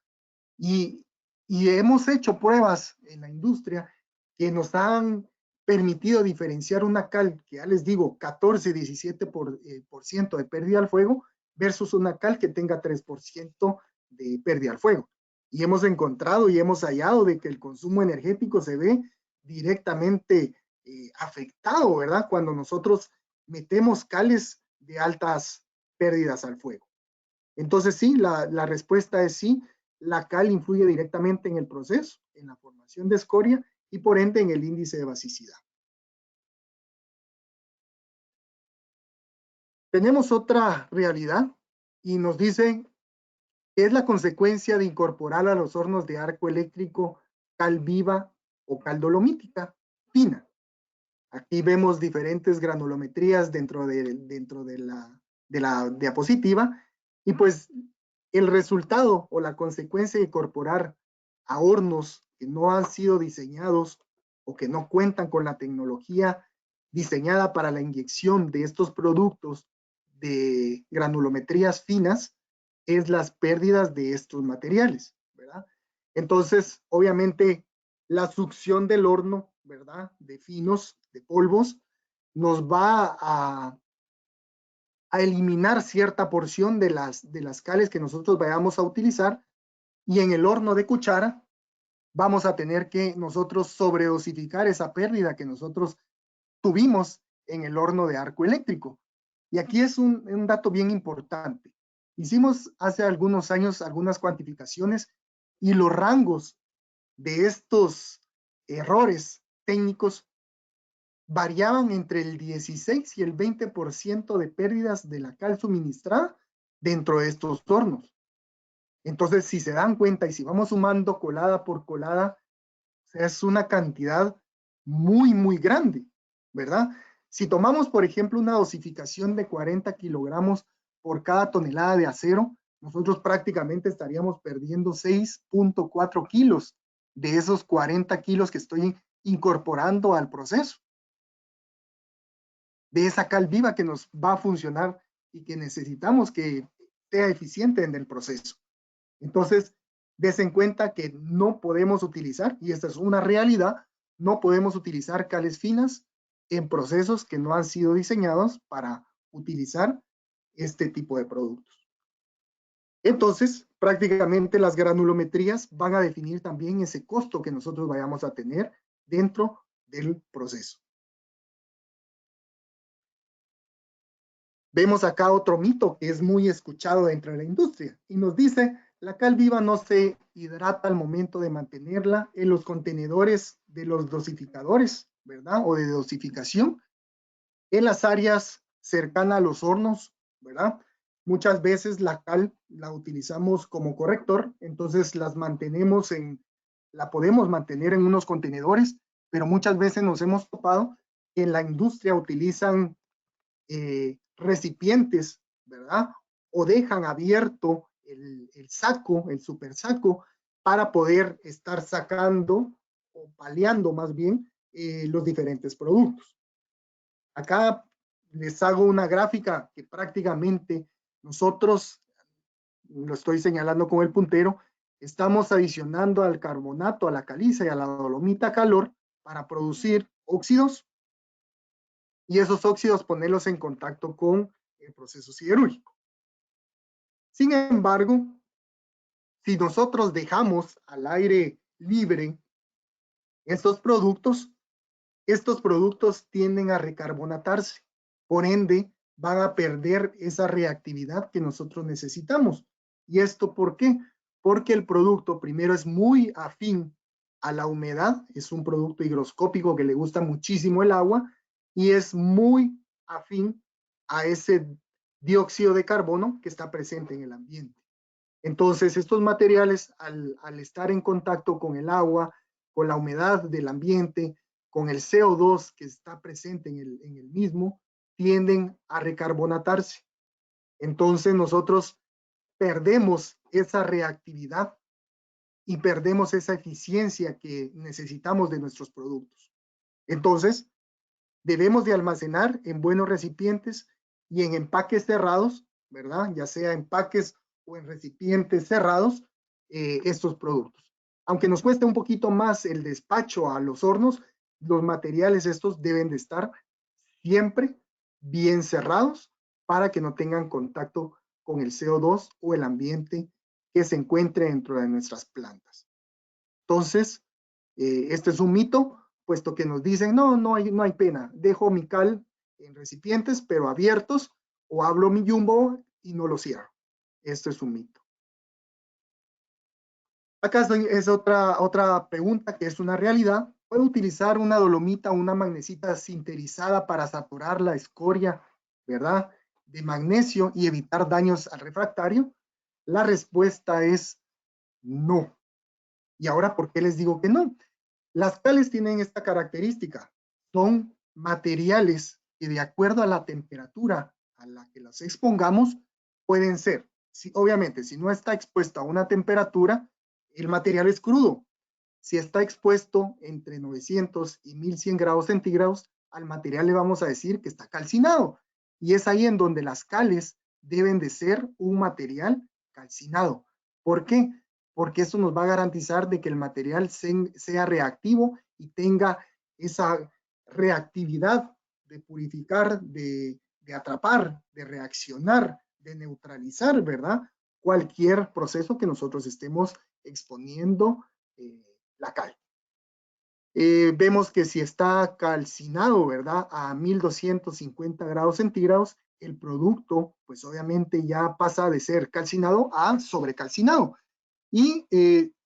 Y hemos hecho pruebas en la industria que nos han permitido diferenciar una cal que ya les digo 14-17% de pérdida al fuego versus una cal que tenga 3% de pérdida al fuego. Y hemos encontrado y hemos hallado de que el consumo energético se ve directamente afectado, ¿verdad? Cuando nosotros metemos cales de altas pérdidas al fuego. Entonces sí, la respuesta es sí, la cal influye directamente en el proceso, en la formación de escoria y por ende en el índice de basicidad. Tenemos otra realidad y nos dicen que es la consecuencia de incorporar a los hornos de arco eléctrico cal viva o cal dolomítica fina. Aquí vemos diferentes granulometrías dentro de la diapositiva y pues el resultado o la consecuencia de incorporar a hornos que no han sido diseñados o que no cuentan con la tecnología diseñada para la inyección de estos productos de granulometrías finas es las pérdidas de estos materiales, ¿verdad? Entonces, obviamente, la succión del horno, ¿verdad? De finos, de polvos, nos va a eliminar cierta porción de las cales que nosotros vayamos a utilizar y en el horno de cuchara vamos a tener que nosotros sobredosificar esa pérdida que nosotros tuvimos en el horno de arco eléctrico. Y aquí es un dato bien importante. Hicimos hace algunos años algunas cuantificaciones y los rangos de estos errores técnicos variaban entre el 16 y el 20% de pérdidas de la cal suministrada dentro de estos hornos. Entonces, si se dan cuenta y si vamos sumando colada por colada, es una cantidad muy, muy grande, ¿verdad? Si tomamos, por ejemplo, una dosificación de 40 kilogramos por cada tonelada de acero, nosotros prácticamente estaríamos perdiendo 6.4 kilos de esos 40 kilos que estoy incorporando al proceso. De esa cal viva que nos va a funcionar y que necesitamos que sea eficiente en el proceso. Entonces, des en cuenta que no podemos utilizar, y esta es una realidad, no podemos utilizar cales finas en procesos que no han sido diseñados para utilizar este tipo de productos. Entonces, prácticamente las granulometrías van a definir también ese costo que nosotros vayamos a tener dentro del proceso. Vemos acá otro mito que es muy escuchado dentro de la industria y nos dice, la cal viva no se hidrata al momento de mantenerla en los contenedores de los dosificadores, ¿verdad? O de dosificación en las áreas cercanas a los hornos, ¿verdad? Muchas veces la cal la utilizamos como corrector, entonces las mantenemos en la podemos mantener en unos contenedores, pero muchas veces nos hemos topado que en la industria utilizan recipientes, ¿verdad? O dejan abierto el saco, el super saco, para poder estar sacando o paleando más bien los diferentes productos. Acá les hago una gráfica que prácticamente nosotros, lo estoy señalando con el puntero, estamos adicionando al carbonato, a la caliza y a la dolomita calor para producir óxidos, y esos óxidos ponerlos en contacto con el proceso siderúrgico. Sin embargo, si nosotros dejamos al aire libre estos productos tienden a recarbonatarse. Por ende, van a perder esa reactividad que nosotros necesitamos. ¿Y esto por qué? Porque el producto primero es muy afín a la humedad, es un producto higroscópico que le gusta muchísimo el agua y es muy afín a ese dióxido de carbono que está presente en el ambiente. Entonces, estos materiales, al estar en contacto con el agua, con la humedad del ambiente, con el CO2 que está presente en el mismo, tienden a recarbonatarse. Entonces, nosotros perdemos esa reactividad y perdemos esa eficiencia que necesitamos de nuestros productos. Entonces, debemos de almacenar en buenos recipientes y en empaques cerrados, ¿verdad? Ya sea empaques o en recipientes cerrados, estos productos. Aunque nos cueste un poquito más el despacho a los hornos, los materiales estos deben de estar siempre bien cerrados para que no tengan contacto con el CO2 o el ambiente que se encuentre dentro de nuestras plantas. Entonces, este es un mito, puesto que nos dicen, no hay pena, dejo mi cal en recipientes, pero abiertos, o hablo mi jumbo y no lo cierro. Esto es un mito. Acá es otra pregunta que es una realidad. ¿Puedo utilizar una dolomita o una magnesita sinterizada para saturar la escoria, ¿verdad?, de magnesio y evitar daños al refractario? La respuesta es no. Y ahora, ¿por qué les digo que no? Las cales tienen esta característica. Son materiales que de acuerdo a la temperatura a la que las expongamos, pueden ser, obviamente, si no está expuesto a una temperatura, el material es crudo. Si está expuesto entre 900 y 1100 grados centígrados, al material le vamos a decir que está calcinado. Y es ahí en donde las cales deben de ser un material calcinado. ¿Por qué? Porque eso nos va a garantizar de que el material sea reactivo y tenga esa reactividad de purificar, de atrapar, de reaccionar, de neutralizar, ¿verdad?, cualquier proceso que nosotros estemos exponiendo la cal. Vemos que si está calcinado, ¿verdad?, a 1250 grados centígrados, el producto, pues obviamente ya pasa de ser calcinado a sobrecalcinado. Y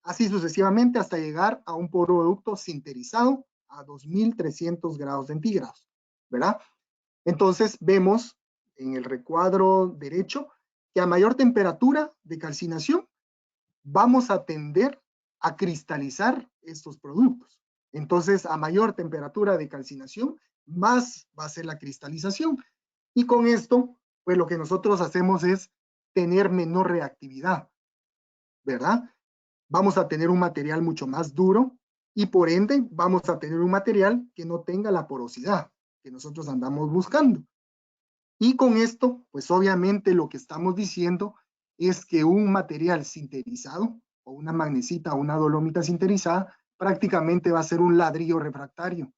así sucesivamente hasta llegar a un producto sinterizado a 2300 grados centígrados, ¿verdad? Entonces vemos en el recuadro derecho que a mayor temperatura de calcinación vamos a tender a cristalizar estos productos. Entonces, a mayor temperatura de calcinación, más va a ser la cristalización. Y con esto, pues lo que nosotros hacemos es tener menor reactividad, ¿verdad? Vamos a tener un material mucho más duro y por ende vamos a tener un material que no tenga la porosidad que nosotros andamos buscando. Y con esto, pues obviamente lo que estamos diciendo es que un material sinterizado o una magnesita o una dolomita sinterizada prácticamente va a ser un ladrillo refractario,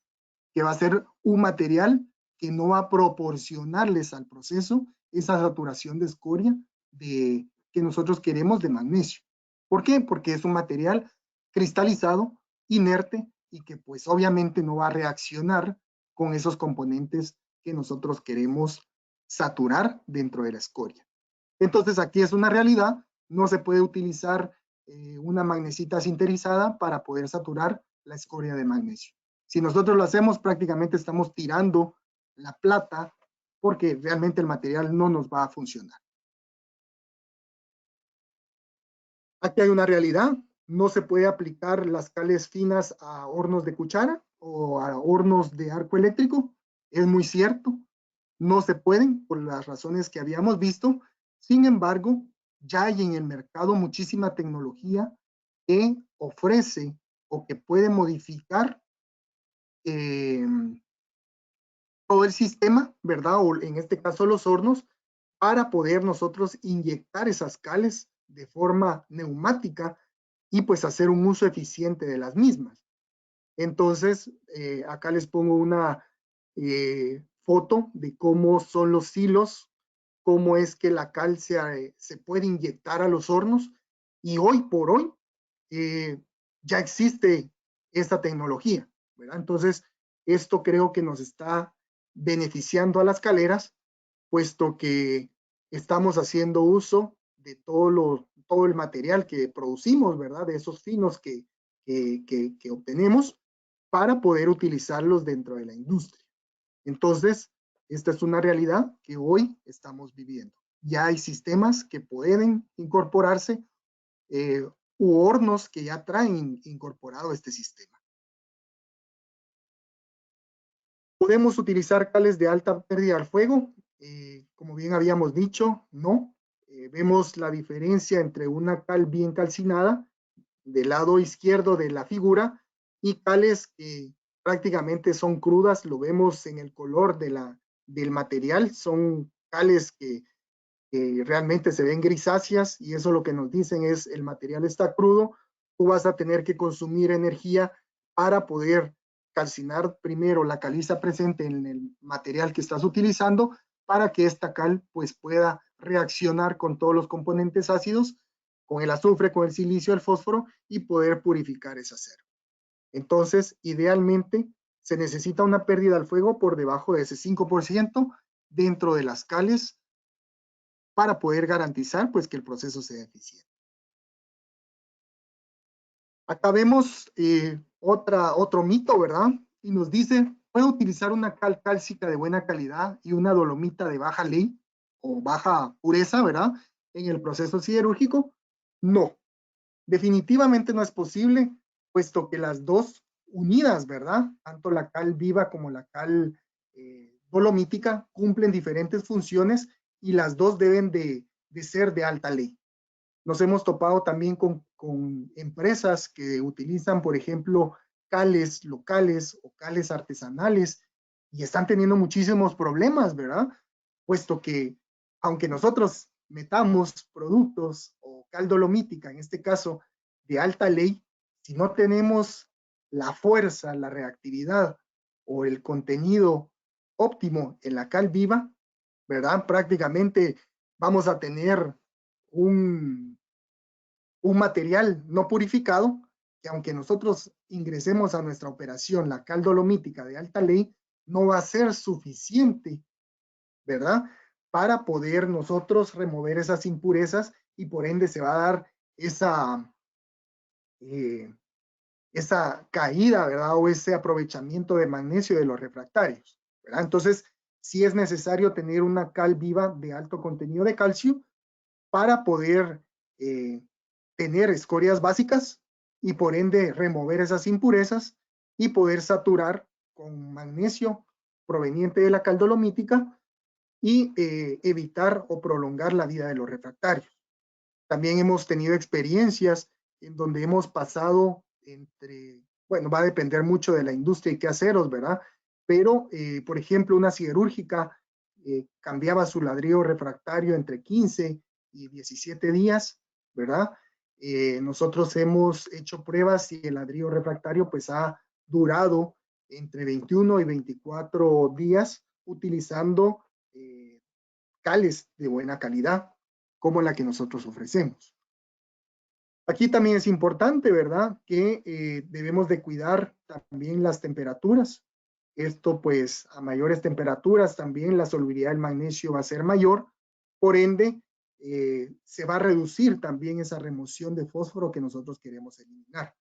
que va a ser un material que no va a proporcionarles al proceso esa saturación de escoria que nosotros queremos de magnesio. ¿Por qué? Porque es un material cristalizado, inerte y que pues obviamente no va a reaccionar con esos componentes que nosotros queremos saturar dentro de la escoria. Entonces aquí es una realidad, no se puede utilizar una magnesita sinterizada para poder saturar la escoria de magnesio. Si nosotros lo hacemos, prácticamente estamos tirando la plata porque realmente el material no nos va a funcionar. Aquí hay una realidad, no se puede aplicar las cales finas a hornos de cuchara o a hornos de arco eléctrico. Es muy cierto, no se pueden por las razones que habíamos visto. Sin embargo, ya hay en el mercado muchísima tecnología que ofrece o que puede modificar todo el sistema, ¿verdad? O en este caso los hornos, para poder nosotros inyectar esas cales de forma neumática y pues hacer un uso eficiente de las mismas. Entonces, acá les pongo una foto de cómo son los silos, cómo es que la cal se puede inyectar a los hornos, y hoy por hoy ya existe esta tecnología, ¿verdad? Entonces, esto creo que nos está beneficiando a las caleras, puesto que estamos haciendo uso de todo el material que producimos, ¿verdad? De esos finos que obtenemos para poder utilizarlos dentro de la industria. Entonces, esta es una realidad que hoy estamos viviendo. Ya hay sistemas que pueden incorporarse u hornos que ya traen incorporado este sistema. ¿Podemos utilizar cales de alta pérdida al fuego? Como bien habíamos dicho, no. Vemos la diferencia entre una cal bien calcinada del lado izquierdo de la figura y cales que prácticamente son crudas, lo vemos en el color del material, son cales que realmente se ven grisáceas, y eso lo que nos dicen es el material está crudo, tú vas a tener que consumir energía para poder calcinar primero la caliza presente en el material que estás utilizando para que esta cal pues pueda reaccionar con todos los componentes ácidos, con el azufre, con el silicio, el fósforo, y poder purificar ese acero. Entonces, idealmente se necesita una pérdida al fuego por debajo de ese 5% dentro de las cales para poder garantizar pues que el proceso sea eficiente. Acá vemos otro mito, ¿verdad? Y nos dice, ¿puedo utilizar una cal cálcica de buena calidad y una dolomita de baja ley o baja pureza, ¿verdad? En el proceso siderúrgico. No, definitivamente no es posible, puesto que las dos unidas, ¿verdad? Tanto la cal viva como la cal dolomítica cumplen diferentes funciones y las dos deben de ser de alta ley. Nos hemos topado también con empresas que utilizan, por ejemplo, cales locales o cales artesanales y están teniendo muchísimos problemas, ¿verdad? Puesto que aunque nosotros metamos productos o cal dolomítica, en este caso, de alta ley, si no tenemos la fuerza, la reactividad o el contenido óptimo en la cal viva, ¿verdad? Prácticamente vamos a tener un material no purificado que, aunque nosotros ingresemos a nuestra operación la cal dolomítica de alta ley, no va a ser suficiente, ¿verdad? Para poder nosotros remover esas impurezas, y por ende se va a dar esa caída, ¿verdad? O ese aprovechamiento de magnesio de los refractarios, ¿verdad? Entonces, sí es necesario tener una cal viva de alto contenido de calcio para poder tener escorias básicas y por ende remover esas impurezas y poder saturar con magnesio proveniente de la cal dolomítica y evitar o prolongar la vida de los refractarios. También hemos tenido experiencias en donde hemos pasado bueno, va a depender mucho de la industria y qué aceros, ¿verdad? Pero, por ejemplo, una siderúrgica cambiaba su ladrillo refractario entre 15 y 17 días, ¿verdad? Nosotros hemos hecho pruebas y el ladrillo refractario pues ha durado entre 21 y 24 días utilizando cales de buena calidad como la que nosotros ofrecemos. Aquí también es importante, ¿verdad?, que debemos de cuidar también las temperaturas. Esto, pues, a mayores temperaturas también la solubilidad del magnesio va a ser mayor, por ende, se va a reducir también esa remoción de fósforo que nosotros queremos eliminar.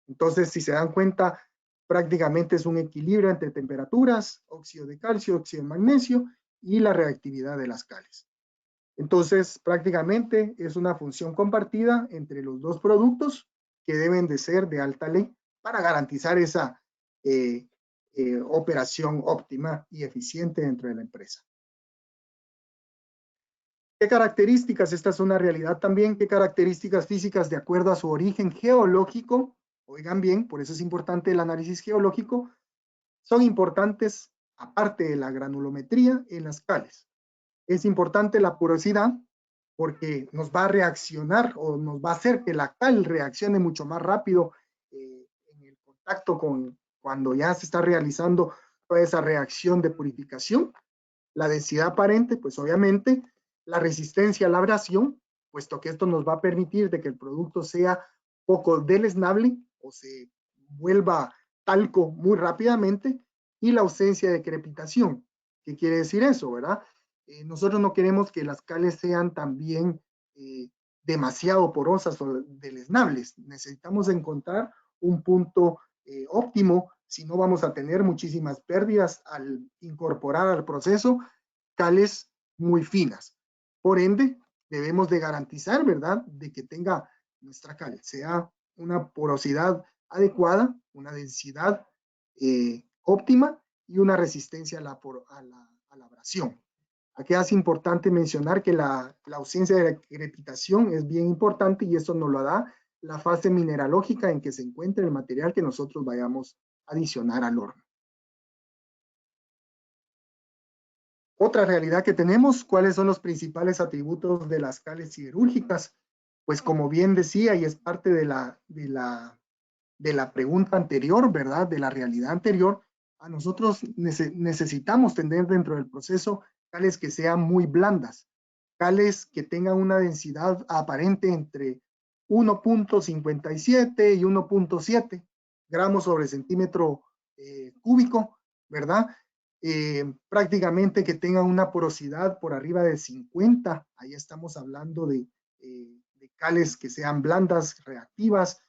Entonces, si se dan cuenta, prácticamente es un equilibrio entre temperaturas, óxido de calcio, óxido de magnesio y la reactividad de las cales. Entonces, prácticamente es una función compartida entre los dos productos que deben de ser de alta ley para garantizar esa operación óptima y eficiente dentro de la empresa. ¿Qué características? Esta es una realidad también. ¿Qué características físicas de acuerdo a su origen geológico? Oigan bien, por eso es importante el análisis geológico. Son importantes, aparte de la granulometría, en las cales. Es importante la porosidad porque nos va a reaccionar o nos va a hacer que la cal reaccione mucho más rápido en el contacto con cuando ya se está realizando toda esa reacción de purificación. La densidad aparente, pues obviamente, la resistencia a la abrasión, puesto que esto nos va a permitir de que el producto sea poco deleznable o se vuelva talco muy rápidamente, y la ausencia de crepitación. ¿Qué quiere decir eso, verdad? Nosotros no queremos que las cales sean también demasiado porosas o deleznables. Necesitamos encontrar un punto óptimo, si no vamos a tener muchísimas pérdidas al incorporar al proceso cales muy finas. Por ende, debemos de garantizar, ¿verdad?, de que tenga nuestra cal, sea una porosidad adecuada, una densidad óptima y una resistencia a la abrasión. Aquí es importante mencionar que la ausencia de crepitación es bien importante y eso nos lo da la fase mineralógica en que se encuentra el material que nosotros vayamos a adicionar al horno. Otra realidad que tenemos, ¿cuáles son los principales atributos de las cales siderúrgicas? Pues como bien decía, y es parte de la pregunta anterior, ¿verdad? De la realidad anterior, a nosotros necesitamos tener dentro del proceso cales que sean muy blandas, cales que tengan una densidad aparente entre 1.57 y 1.7 gramos sobre centímetro cúbico, ¿verdad? Prácticamente que tengan una porosidad por arriba de 50, ahí estamos hablando de cales que sean blandas, reactivas,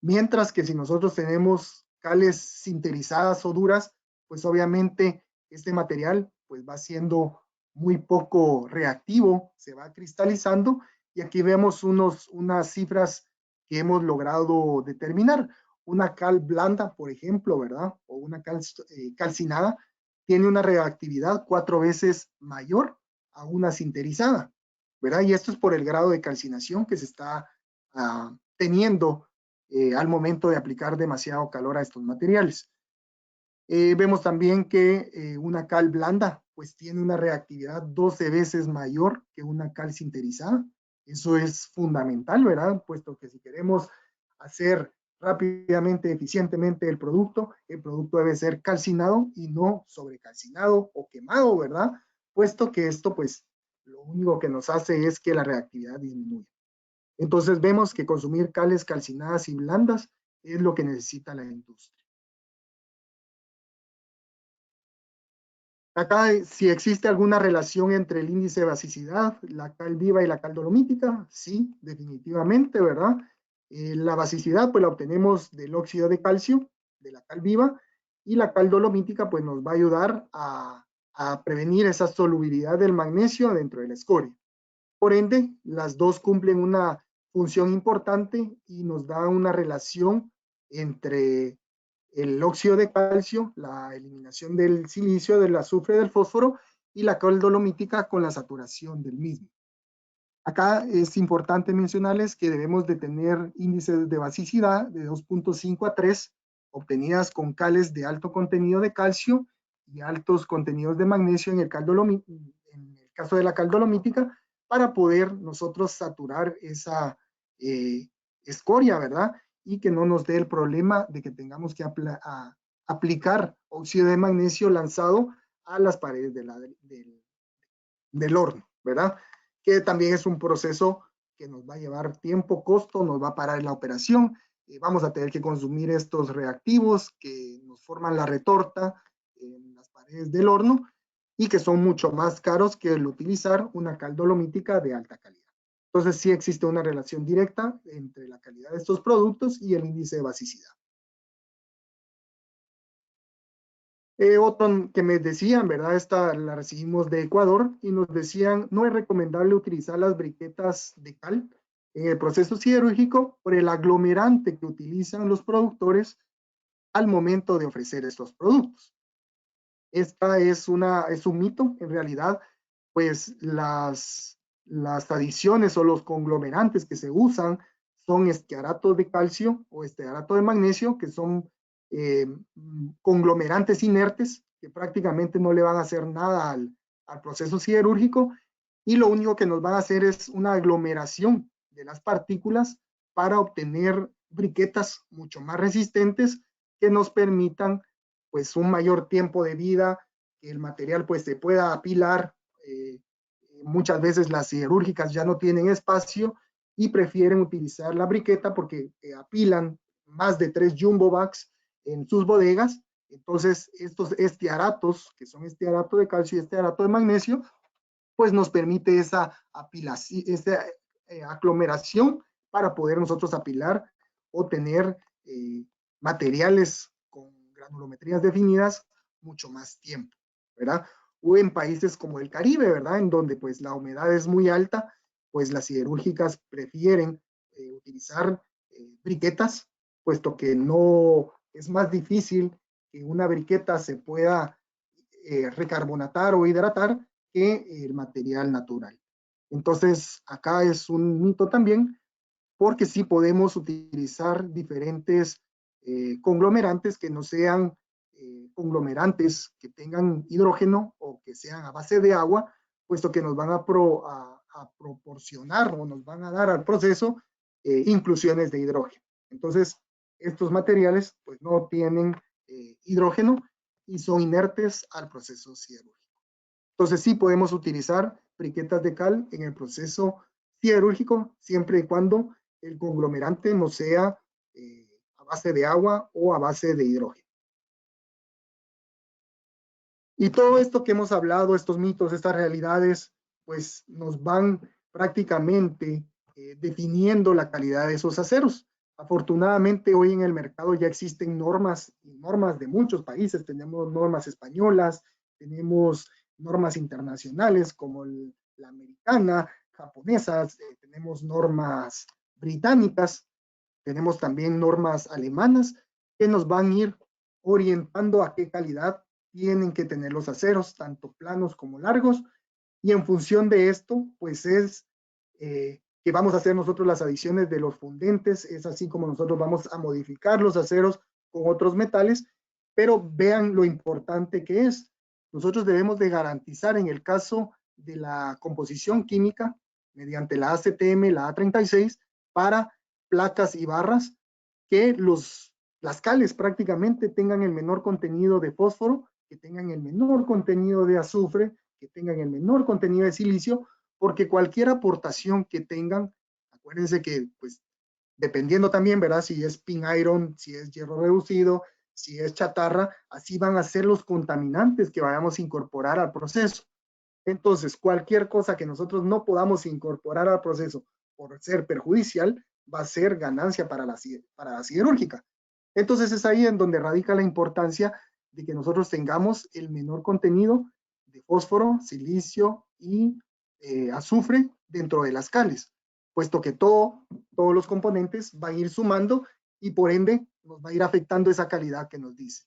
mientras que si nosotros tenemos cales sinterizadas o duras, pues obviamente este material pues va siendo muy poco reactivo, se va cristalizando, y aquí vemos unas cifras que hemos logrado determinar. Una cal blanda, por ejemplo, ¿verdad? O una cal calcinada, tiene una reactividad 4 veces mayor a una sinterizada, ¿verdad? Y esto es por el grado de calcinación que se está teniendo al momento de aplicar demasiado calor a estos materiales. Vemos también que una cal blanda pues tiene una reactividad 12 veces mayor que una cal sinterizada. Eso es fundamental, ¿verdad? Puesto que si queremos hacer rápidamente, eficientemente el producto debe ser calcinado y no sobrecalcinado o quemado, ¿verdad? Puesto que esto pues lo único que nos hace es que la reactividad disminuya. Entonces vemos que consumir cales calcinadas y blandas es lo que necesita la industria. Acá, si existe alguna relación entre el índice de basicidad, la cal viva y la cal dolomítica, sí, definitivamente, ¿verdad? La basicidad, pues la obtenemos del óxido de calcio, de la cal viva, y la cal dolomítica, pues nos va a ayudar a prevenir esa solubilidad del magnesio dentro de la escoria. Por ende, las dos cumplen una función importante y nos da una relación entre el óxido de calcio, la eliminación del silicio, del azufre, del fósforo, y la cal dolomítica con la saturación del mismo. Acá es importante mencionarles que debemos de tener índices de basicidad de 2.5 a 3, obtenidas con cales de alto contenido de calcio y altos contenidos de magnesio en el caso de la cal dolomítica, para poder nosotros saturar esa escoria, ¿verdad? Y que no nos dé el problema de que tengamos que aplicar óxido de magnesio lanzado a las paredes del horno, ¿verdad? Que también es un proceso que nos va a llevar tiempo, costo, nos va a parar la operación, vamos a tener que consumir estos reactivos que nos forman la retorta en las paredes del horno y que son mucho más caros que el utilizar una cal dolomítica de alta calidad. Entonces sí existe una relación directa entre la calidad de estos productos y el índice de basicidad. Otro que me decían, ¿verdad? Esta la recibimos de Ecuador y nos decían, no es recomendable utilizar las briquetas de cal en el proceso siderúrgico por el aglomerante que utilizan los productores al momento de ofrecer estos productos. Esta es un mito, en realidad, pues las adiciones o los conglomerantes que se usan son estearato de calcio o estearato de magnesio, que son conglomerantes inertes que prácticamente no le van a hacer nada al proceso siderúrgico, y lo único que nos van a hacer es una aglomeración de las partículas para obtener briquetas mucho más resistentes que nos permitan pues un mayor tiempo de vida, que el material pues se pueda apilar. Muchas veces las siderúrgicas ya no tienen espacio y prefieren utilizar la briqueta porque apilan más de 3 jumbo bags en sus bodegas. Entonces estos estearatos, que son estearato de calcio y estearato de magnesio, pues nos permite esa apilación, esa aglomeración para poder nosotros apilar o tener materiales con granulometrías definidas mucho más tiempo, ¿verdad? O en países como el Caribe, ¿verdad? En donde pues la humedad es muy alta, pues las siderúrgicas prefieren utilizar briquetas, puesto que no es más difícil que una briqueta se pueda recarbonatar o hidratar que el material natural. Entonces, acá es un mito también, porque sí podemos utilizar diferentes conglomerantes que no sean conglomerantes que tengan hidrógeno o que sean a base de agua, puesto que nos van a proporcionar o nos van a dar al proceso inclusiones de hidrógeno. Entonces, estos materiales pues no tienen hidrógeno y son inertes al proceso siderúrgico. Entonces sí podemos utilizar briquetas de cal en el proceso siderúrgico siempre y cuando el conglomerante no sea a base de agua o a base de hidrógeno. Y todo esto que hemos hablado, estos mitos, estas realidades, pues nos van prácticamente definiendo la calidad de esos aceros. Afortunadamente hoy en el mercado ya existen normas de muchos países. Tenemos normas españolas, tenemos normas internacionales como la americana, japonesas, tenemos normas británicas, tenemos también normas alemanas que nos van a ir orientando a qué calidad tienen que tener los aceros, tanto planos como largos, y en función de esto, pues es que vamos a hacer nosotros las adiciones de los fundentes, es así como nosotros vamos a modificar los aceros con otros metales, pero vean lo importante que es. Nosotros debemos de garantizar en el caso de la composición química, mediante la ACTM, la A36, para placas y barras, que las cales prácticamente tengan el menor contenido de fósforo, que tengan el menor contenido de azufre, que tengan el menor contenido de silicio, porque cualquier aportación que tengan, acuérdense que pues dependiendo también, ¿verdad? Si es pin iron, si es hierro reducido, si es chatarra, así van a ser los contaminantes que vayamos a incorporar al proceso. Entonces, cualquier cosa que nosotros no podamos incorporar al proceso por ser perjudicial, va a ser ganancia para la siderúrgica. Entonces es ahí en donde radica la importancia de que nosotros tengamos el menor contenido de fósforo, silicio y azufre dentro de las cales, puesto que todos los componentes van a ir sumando y por ende nos va a ir afectando esa calidad que nos dice.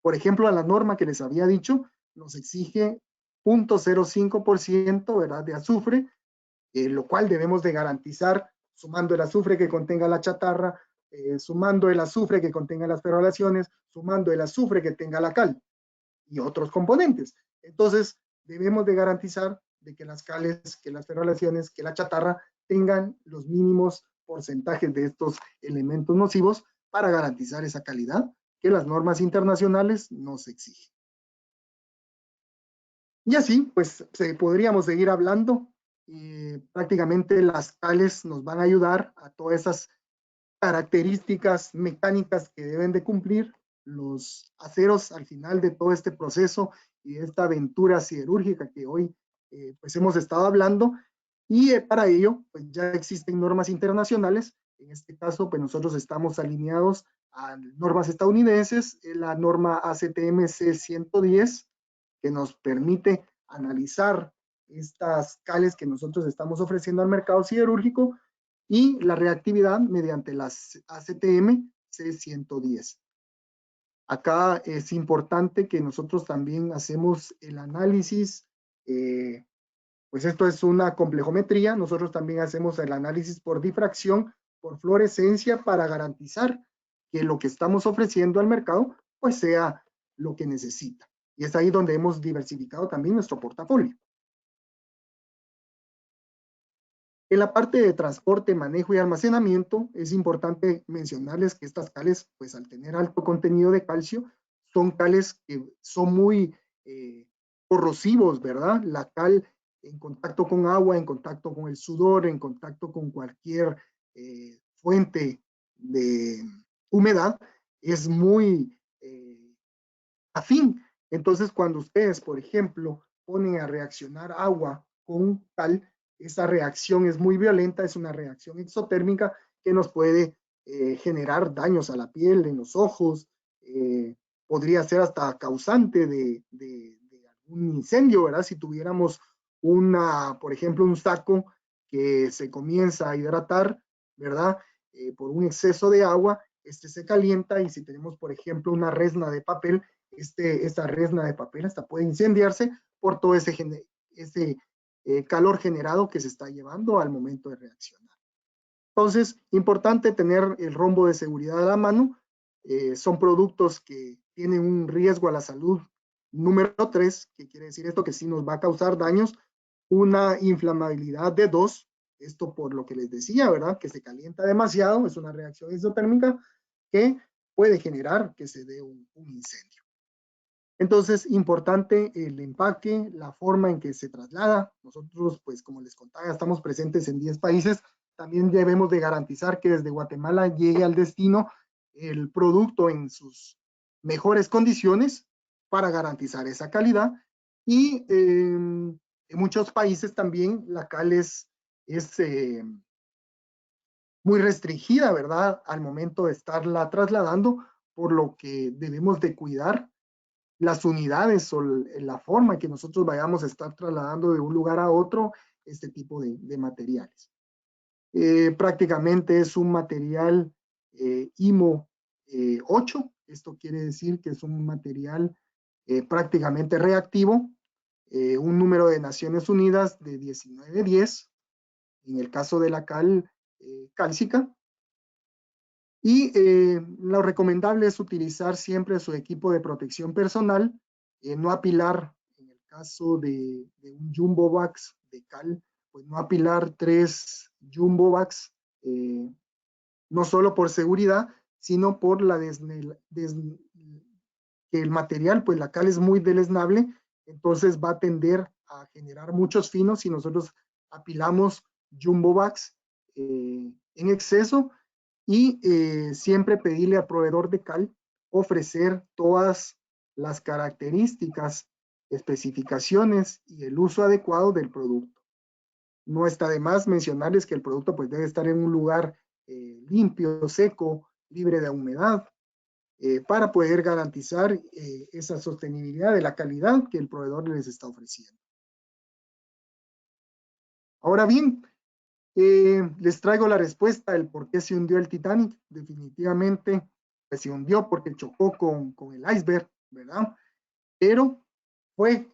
Por ejemplo, a la norma que les había dicho, nos exige 0.05%, ¿verdad?, de azufre, lo cual debemos de garantizar sumando el azufre que contenga la chatarra, sumando el azufre que contenga las ferroalaciones, sumando el azufre que tenga la cal y otros componentes. Entonces, debemos de garantizar de que las cales, que las ferroalaciones, que la chatarra tengan los mínimos porcentajes de estos elementos nocivos para garantizar esa calidad que las normas internacionales nos exigen. Y así, pues, podríamos seguir hablando. Prácticamente las cales nos van a ayudar a todas esas características mecánicas que deben de cumplir los aceros al final de todo este proceso y de esta aventura siderúrgica que hoy pues hemos estado hablando. Y para ello, pues ya existen normas internacionales. En este caso, pues nosotros estamos alineados a normas estadounidenses, la norma ACTM C110, que nos permite analizar estas cales que nosotros estamos ofreciendo al mercado siderúrgico, y la reactividad mediante las ACTM C110. Acá es importante que nosotros también hacemos el análisis, pues esto es una complejometría, nosotros también hacemos el análisis por difracción, por fluorescencia, para garantizar que lo que estamos ofreciendo al mercado pues sea lo que necesita. Y es ahí donde hemos diversificado también nuestro portafolio. En la parte de transporte, manejo y almacenamiento, es importante mencionarles que estas cales, pues al tener alto contenido de calcio, son cales que son muy corrosivos, ¿verdad? La cal en contacto con agua, en contacto con el sudor, en contacto con cualquier fuente de humedad, es muy afín. Entonces, cuando ustedes, por ejemplo, ponen a reaccionar agua con cal, esa reacción es muy violenta, es una reacción exotérmica que nos puede generar daños a la piel, en los ojos, podría ser hasta causante de algún incendio, ¿verdad? Si tuviéramos por ejemplo, un saco que se comienza a hidratar, ¿verdad? Por un exceso de agua, se calienta, y si tenemos, por ejemplo, una resna de papel, esta resna de papel hasta puede incendiarse por todo ese calor generado que se está llevando al momento de reaccionar. Entonces, importante tener el rombo de seguridad a la mano. Son productos que tienen un riesgo a la salud número 3, que quiere decir esto, que sí nos va a causar daños, una inflamabilidad de 2, esto por lo que les decía, ¿verdad? Que se calienta demasiado, es una reacción exotérmica que puede generar que se dé un incendio. Entonces, importante el empaque, la forma en que se traslada. Nosotros, pues como les contaba, estamos presentes en 10 países. También debemos de garantizar que desde Guatemala llegue al destino el producto en sus mejores condiciones para garantizar esa calidad. Y en muchos países también la cal es muy restringida, ¿verdad? Al momento de estarla trasladando, por lo que debemos de cuidar las unidades o la forma en que nosotros vayamos a estar trasladando de un lugar a otro este tipo de materiales. Prácticamente es un material IMO 8, esto quiere decir que es un material prácticamente reactivo, un número de Naciones Unidas de 1910, en el caso de la cal cálcica. Y lo recomendable es utilizar siempre su equipo de protección personal, no apilar, en el caso de un jumbo bags de cal, pues no apilar 3 jumbo bags, no solo por seguridad, sino por que el material, pues la cal es muy deleznable, entonces va a tender a generar muchos finos si nosotros apilamos jumbo bags en exceso. Y siempre pedirle al proveedor de cal ofrecer todas las características, especificaciones y el uso adecuado del producto. No está de más mencionarles que el producto pues debe estar en un lugar limpio, seco, libre de humedad, para poder garantizar esa sostenibilidad de la calidad que el proveedor les está ofreciendo. Ahora bien, les traigo la respuesta del por qué se hundió el Titanic. Definitivamente pues, se hundió porque chocó con el iceberg, ¿verdad? Pero fue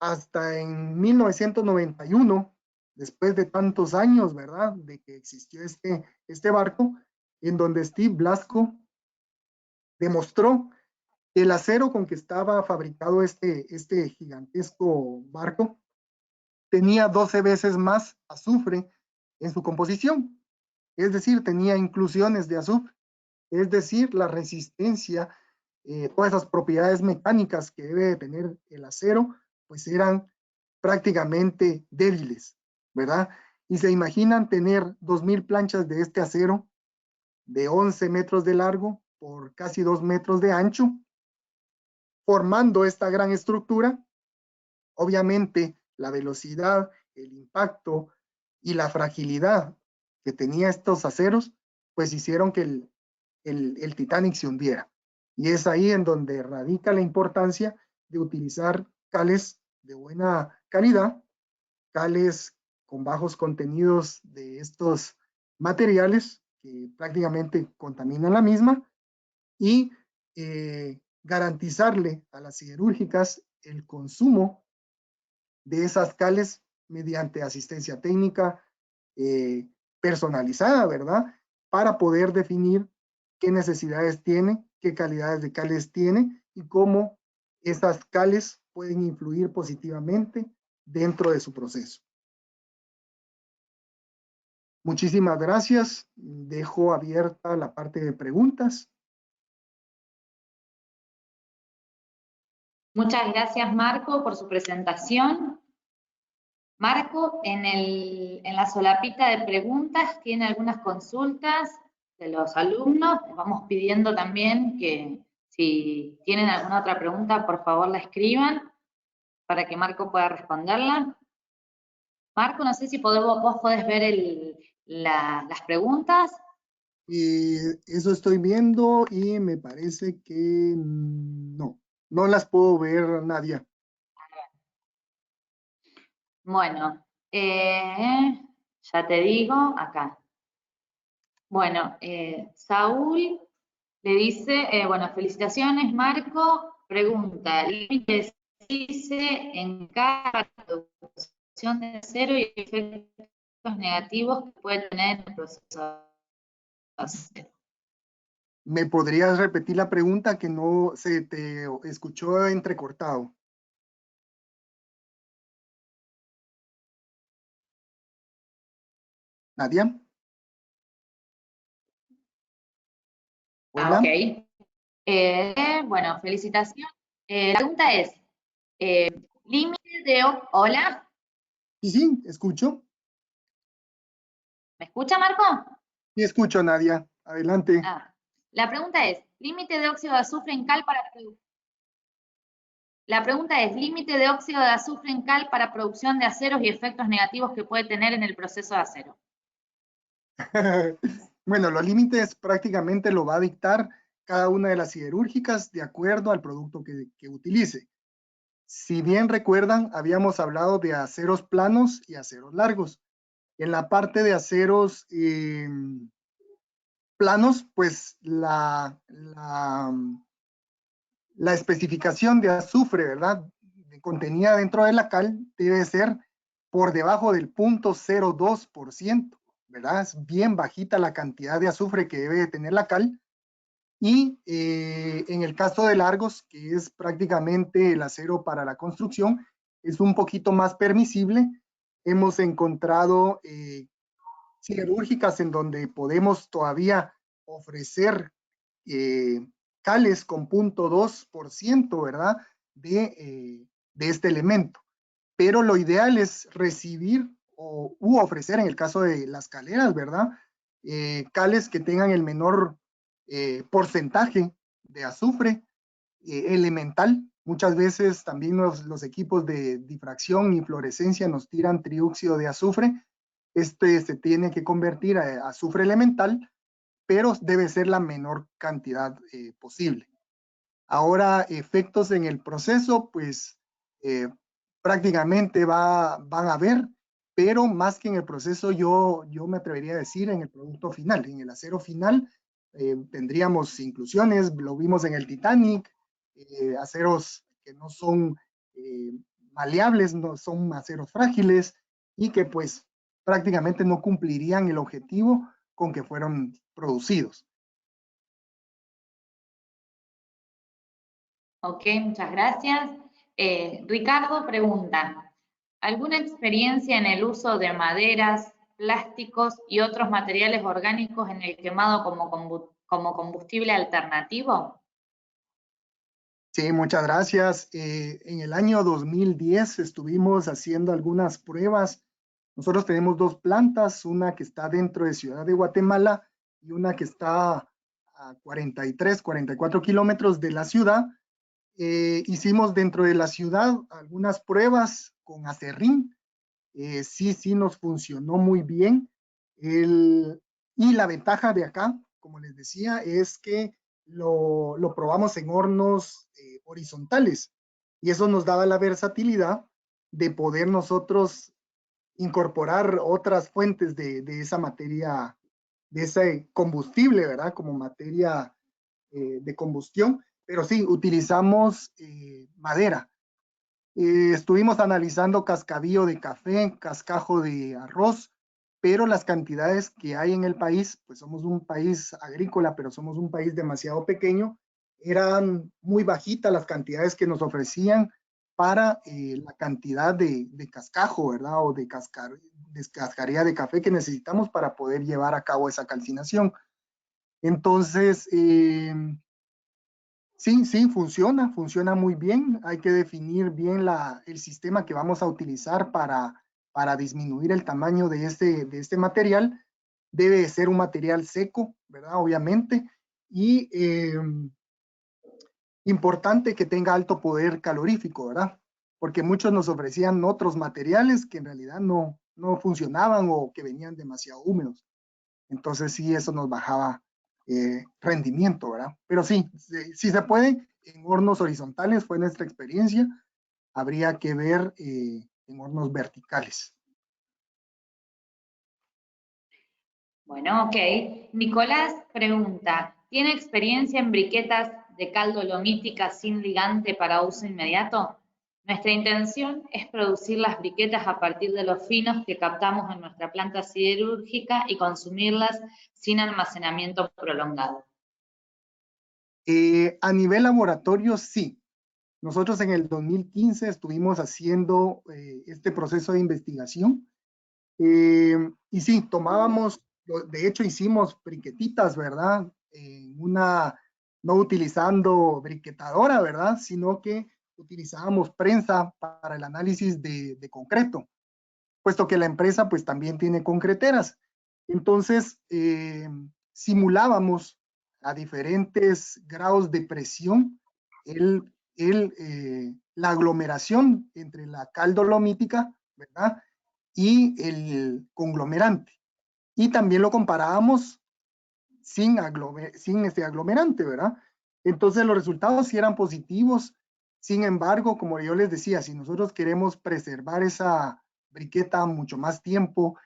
hasta en 1991, después de tantos años, ¿verdad? De que existió este barco, en donde Steve Blasco demostró que el acero con que estaba fabricado este gigantesco barco tenía 12 veces más azufre en su composición. Es decir, tenía inclusiones de azufre. Es decir, la resistencia, todas esas propiedades mecánicas que debe de tener el acero, pues eran prácticamente débiles, ¿verdad? Y se imaginan tener 2000 planchas de este acero de 11 metros de largo por casi 2 metros de ancho, formando esta gran estructura. Obviamente, la velocidad, el impacto y la fragilidad que tenía estos aceros, pues hicieron que el Titanic se hundiera. Y es ahí en donde radica la importancia de utilizar cales de buena calidad, cales con bajos contenidos de estos materiales que prácticamente contaminan la misma y garantizarle a las siderúrgicas el consumo de esas cales mediante asistencia técnica personalizada, ¿verdad? Para poder definir qué necesidades tiene, qué calidades de cales tiene y cómo esas cales pueden influir positivamente dentro de su proceso. Muchísimas gracias. Dejo abierta la parte de preguntas. Muchas gracias, Marco, por su presentación. Marco, en la solapita de preguntas tiene algunas consultas de los alumnos. Les vamos pidiendo también que si tienen alguna otra pregunta, por favor la escriban para que Marco pueda responderla. Marco, no sé si vos podés ver las preguntas. Eso estoy viendo y me parece que no las puedo ver, Nadia. Bueno, ya te digo, acá. Bueno, Saúl le dice, bueno, felicitaciones, Marco. Pregunta, límites dice en cada producción de acero y efectos negativos que puede tener el proceso de acero. ¿Me podrías repetir la pregunta que no se te escuchó entrecortado? Nadia. Hola. Ok. Bueno, felicitaciones. La pregunta es, límite de... Hola, Sí, escucho. ¿me escucha, Marco? Sí, escucho, Nadia. Adelante. La pregunta es, límite de óxido de azufre en cal para... La pregunta es, límite de óxido de azufre en cal para producción de aceros y efectos negativos que puede tener en el proceso de acero. Bueno, los límites prácticamente lo va a dictar cada una de las siderúrgicas de acuerdo al producto que utilice. Si bien recuerdan, habíamos hablado de aceros planos y aceros largos. En la parte de aceros planos, pues la especificación de azufre, ¿verdad? Contenida dentro de la cal debe ser por debajo del 0.02%, ¿verdad? Es bien bajita la cantidad de azufre que debe tener la cal. Y en el caso de largos, que es prácticamente el acero para la construcción, es un poquito más permisible. Hemos encontrado siderúrgicas en donde podemos todavía ofrecer cales con 0.2%, ¿verdad? De este elemento. Pero lo ideal es recibir u ofrecer, en el caso de las caleras, ¿verdad? Cales que tengan el menor porcentaje de azufre elemental. Muchas veces también los equipos de difracción y fluorescencia nos tiran trióxido de azufre. Este se tiene que convertir a azufre elemental, pero debe ser la menor cantidad posible. Ahora, efectos en el proceso, pues prácticamente van a haber, pero más que en el proceso, yo me atrevería a decir en el producto final. En el acero final tendríamos inclusiones, lo vimos en el Titanic, aceros que no son maleables, no son aceros frágiles y que pues prácticamente no cumplirían el objetivo con que fueron producidos. Ok, muchas gracias. Ricardo pregunta, ¿alguna experiencia en el uso de maderas, plásticos y otros materiales orgánicos en el quemado como combustible alternativo? Sí, muchas gracias. En el año 2010 estuvimos haciendo algunas pruebas. Nosotros tenemos dos plantas, una que está dentro de Ciudad de Guatemala y una que está a 43, 44 kilómetros de la ciudad. Hicimos dentro de la ciudad algunas pruebas con acerrín. Sí, nos funcionó muy bien. Y la ventaja de acá, como les decía, es que lo probamos en hornos horizontales y eso nos daba la versatilidad de poder nosotros incorporar otras fuentes de esa materia ese combustible, ¿verdad? Como materia de combustión, pero sí, utilizamos madera. Estuvimos analizando cascabillo de café, cascajo de arroz, pero las cantidades que hay en el país, pues somos un país agrícola, pero somos un país demasiado pequeño, eran muy bajitas las cantidades que nos ofrecían para la cantidad de cascajo, ¿verdad? O de cascaría de café que necesitamos para poder llevar a cabo esa calcinación. Entonces, sí, sí, funciona muy bien. Hay que definir bien el sistema que vamos a utilizar para disminuir el tamaño de este material. Debe ser un material seco, ¿verdad? Obviamente. Y importante que tenga alto poder calorífico, ¿verdad? Porque muchos nos ofrecían otros materiales que en realidad no funcionaban o que venían demasiado húmedos. Entonces sí, eso nos bajaba rendimiento, ¿verdad? Pero sí, sí se puede. En hornos horizontales fue nuestra experiencia. Habría que ver en hornos verticales. Bueno, ok. Nicolás pregunta, ¿tiene experiencia en briquetas de caldo lomítica sin ligante para uso inmediato? Nuestra intención es producir las briquetas a partir de los finos que captamos en nuestra planta siderúrgica y consumirlas sin almacenamiento prolongado. A nivel laboratorio, sí. Nosotros en el 2015 estuvimos haciendo este proceso de investigación y sí, tomábamos, de hecho hicimos briquetitas, ¿verdad? No utilizando briquetadora, ¿verdad? Sino que utilizábamos prensa para el análisis de concreto, puesto que la empresa pues también tiene concreteras. Entonces, simulábamos a diferentes grados de presión la aglomeración entre la cal dolomítica, ¿verdad? Y el conglomerante. Y también lo comparábamos sin este aglomerante, ¿verdad? Entonces los resultados sí eran positivos. Sin embargo, como yo les decía, si nosotros queremos preservar esa briqueta mucho más tiempo,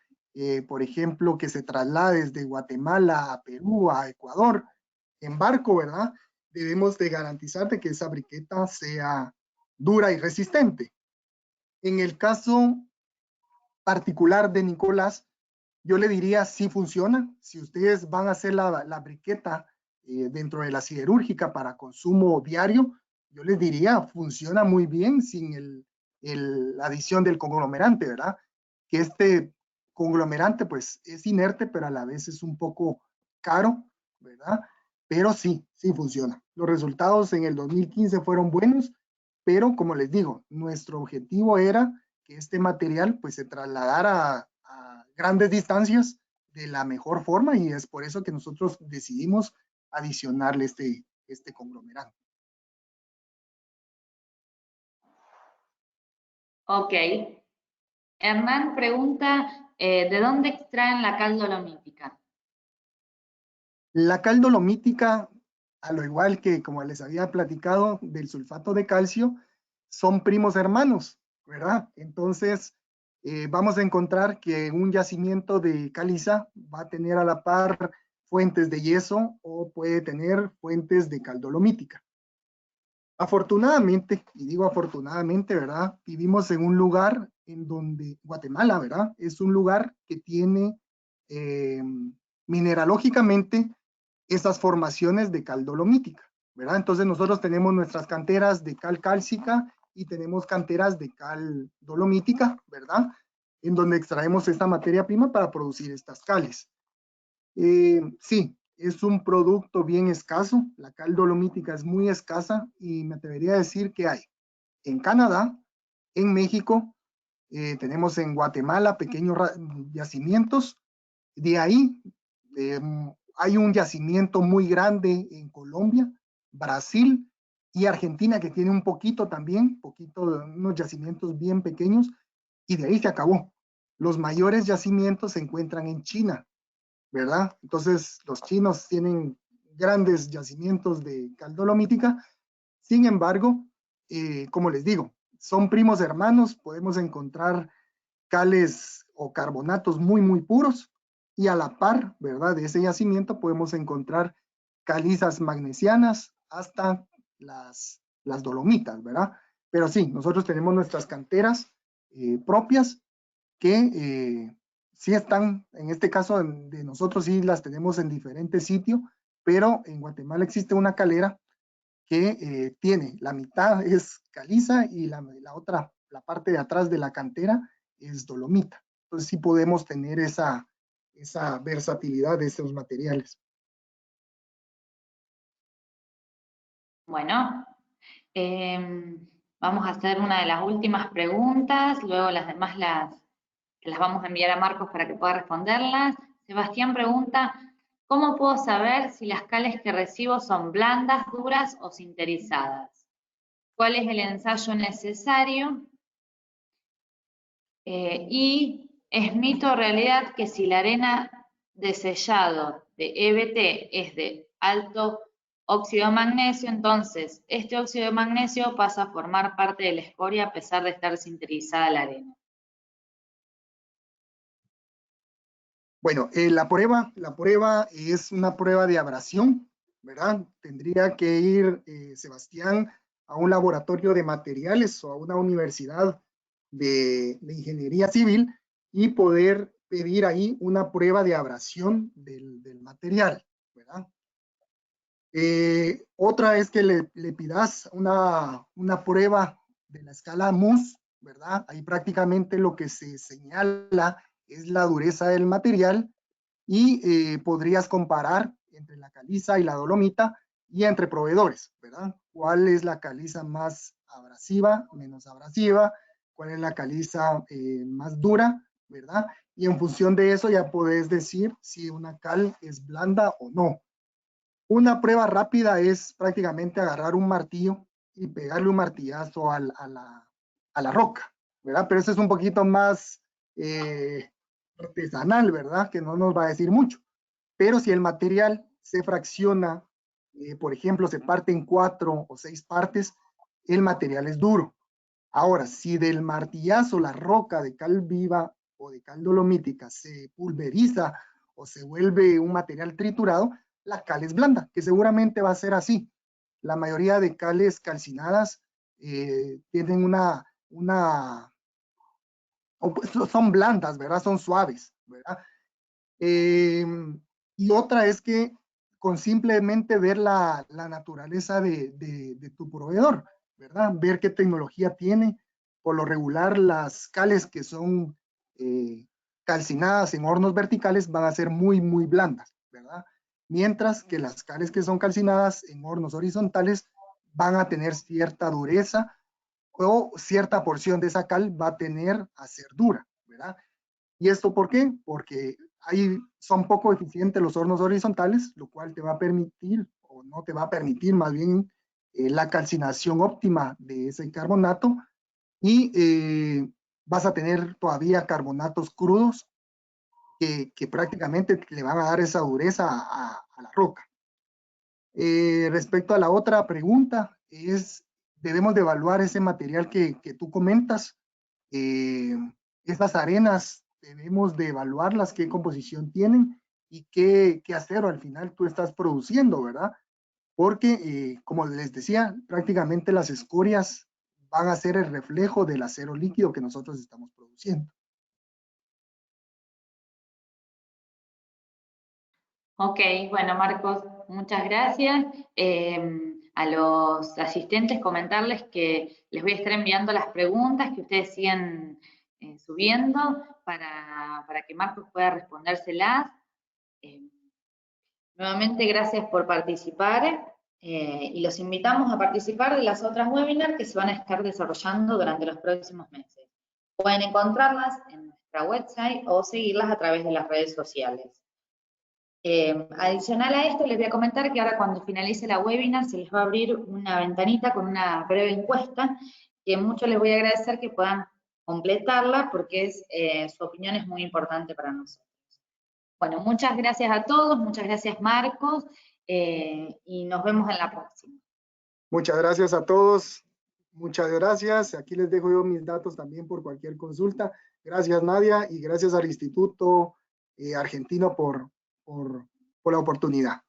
por ejemplo, que se traslade desde Guatemala a Perú, a Ecuador, en barco, ¿verdad? Debemos de garantizar de que esa briqueta sea dura y resistente. En el caso particular de Nicolás, yo le diría sí funciona. Si ustedes van a hacer la briqueta dentro de la siderúrgica para consumo diario, yo les diría funciona muy bien sin la adición del conglomerante, ¿verdad? Que este conglomerante pues es inerte, pero a la vez es un poco caro, ¿verdad? Pero sí, sí funciona. Los resultados en el 2015 fueron buenos, pero como les digo, nuestro objetivo era que este material pues se trasladara a grandes distancias de la mejor forma y es por eso que nosotros decidimos adicionarle este conglomerante. Ok. Hernán pregunta, ¿de dónde extraen la cal dolomítica? La cal dolomítica, a lo igual que como les había platicado del sulfato de calcio, son primos hermanos, ¿verdad? Entonces, vamos a encontrar que un yacimiento de caliza va a tener a la par fuentes de yeso o puede tener fuentes de cal dolomítica. Afortunadamente, y digo afortunadamente, ¿verdad? Vivimos en un lugar en donde Guatemala, ¿verdad? Es un lugar que tiene mineralógicamente esas formaciones de cal dolomítica, ¿verdad? Entonces nosotros tenemos nuestras canteras de cal cálcica y tenemos canteras de cal dolomítica, ¿verdad? En donde extraemos esta materia prima para producir estas cales. Sí, es un producto bien escaso, la cal dolomítica es muy escasa y me atrevería a decir que hay en Canadá, en México, tenemos en Guatemala pequeños yacimientos, de ahí eh, hay un yacimiento muy grande en Colombia, Brasil y Argentina que tiene un poquito también, unos yacimientos bien pequeños y de ahí se acabó. Los mayores yacimientos se encuentran en China, ¿verdad? Entonces, los chinos tienen grandes yacimientos de cal dolomítica. Sin embargo, como les digo, son primos hermanos, podemos encontrar cales o carbonatos muy puros y a la par, ¿verdad?, de ese yacimiento podemos encontrar calizas magnesianas hasta las dolomitas, ¿verdad? Pero sí, nosotros tenemos nuestras canteras propias que sí están, en este caso de nosotros sí las tenemos en diferentes sitios, pero en Guatemala existe una calera que tiene, la mitad es caliza y la otra, la parte de atrás de la cantera es dolomita. Entonces sí podemos tener esa versatilidad de estos materiales. Bueno, vamos a hacer una de las últimas preguntas, luego las demás las vamos a enviar a Marcos para que pueda responderlas. Sebastián pregunta, ¿cómo puedo saber si las cales que recibo son blandas, duras o sinterizadas? ¿Cuál es el ensayo necesario? Y es mito o realidad que si la arena de sellado de EBT es de alto óxido de magnesio, entonces este óxido de magnesio pasa a formar parte de la escoria a pesar de estar sinterizada la arena. Bueno, la prueba es una prueba de abrasión, ¿verdad? Tendría que ir Sebastián a un laboratorio de materiales o a una universidad de ingeniería civil y poder pedir ahí una prueba de abrasión del material, ¿verdad? Otra es que le pidas una prueba de la escala MUS, ¿verdad? Ahí prácticamente lo que se señala es la dureza del material y podrías comparar entre la caliza y la dolomita y entre proveedores, ¿verdad? ¿Cuál es la caliza más abrasiva, menos abrasiva? ¿Cuál es la caliza más dura, ¿verdad? Y en función de eso ya podés decir si una cal es blanda o no. Una prueba rápida es prácticamente agarrar un martillo y pegarle un martillazo a la roca, ¿verdad? Pero eso es un poquito más artesanal, ¿verdad? Que no nos va a decir mucho. Pero si el material se fracciona, por ejemplo, se parte en 4 o 6 partes, el material es duro. Ahora, si del martillazo la roca de cal viva o de cal dolomítica se pulveriza o se vuelve un material triturado, la cal es blanda, que seguramente va a ser así. La mayoría de cales calcinadas tienen son blandas, ¿verdad? Son suaves, ¿verdad? Y otra es que con simplemente ver la naturaleza de tu proveedor, ¿verdad? Ver qué tecnología tiene. Por lo regular, las cales que son calcinadas en hornos verticales van a ser muy, muy blandas, ¿verdad? Mientras que las cales que son calcinadas en hornos horizontales van a tener cierta dureza o cierta porción de esa cal va a tener a ser dura, ¿verdad? ¿Y esto por qué? Porque ahí son poco eficientes los hornos horizontales, lo cual te va a permitir, o no te va a permitir más bien, la calcinación óptima de ese carbonato y vas a tener todavía carbonatos crudos que prácticamente le van a dar esa dureza a la roca. Respecto a la otra pregunta, debemos de evaluar ese material que tú comentas. Estas arenas debemos de evaluarlas, qué composición tienen y qué acero al final tú estás produciendo, ¿verdad? Porque, como les decía, prácticamente las escorias van a ser el reflejo del acero líquido que nosotros estamos produciendo. Ok, bueno, Marcos, muchas gracias. A los asistentes comentarles que les voy a estar enviando las preguntas que ustedes siguen subiendo para que Marcos pueda respondérselas. Nuevamente, gracias por participar y los invitamos a participar de las otras webinars que se van a estar desarrollando durante los próximos meses. Pueden encontrarlas en nuestra website o seguirlas a través de las redes sociales. Adicional a esto, les voy a comentar que ahora cuando finalice la webinar se les va a abrir una ventanita con una breve encuesta que mucho les voy a agradecer que puedan completarla porque su opinión es muy importante para nosotros. Bueno, muchas gracias a todos, muchas gracias Marcos y nos vemos en la próxima. Muchas gracias a todos. Muchas gracias. Aquí les dejo yo mis datos también por cualquier consulta. Gracias Nadia y gracias al Instituto argentino por la oportunidad.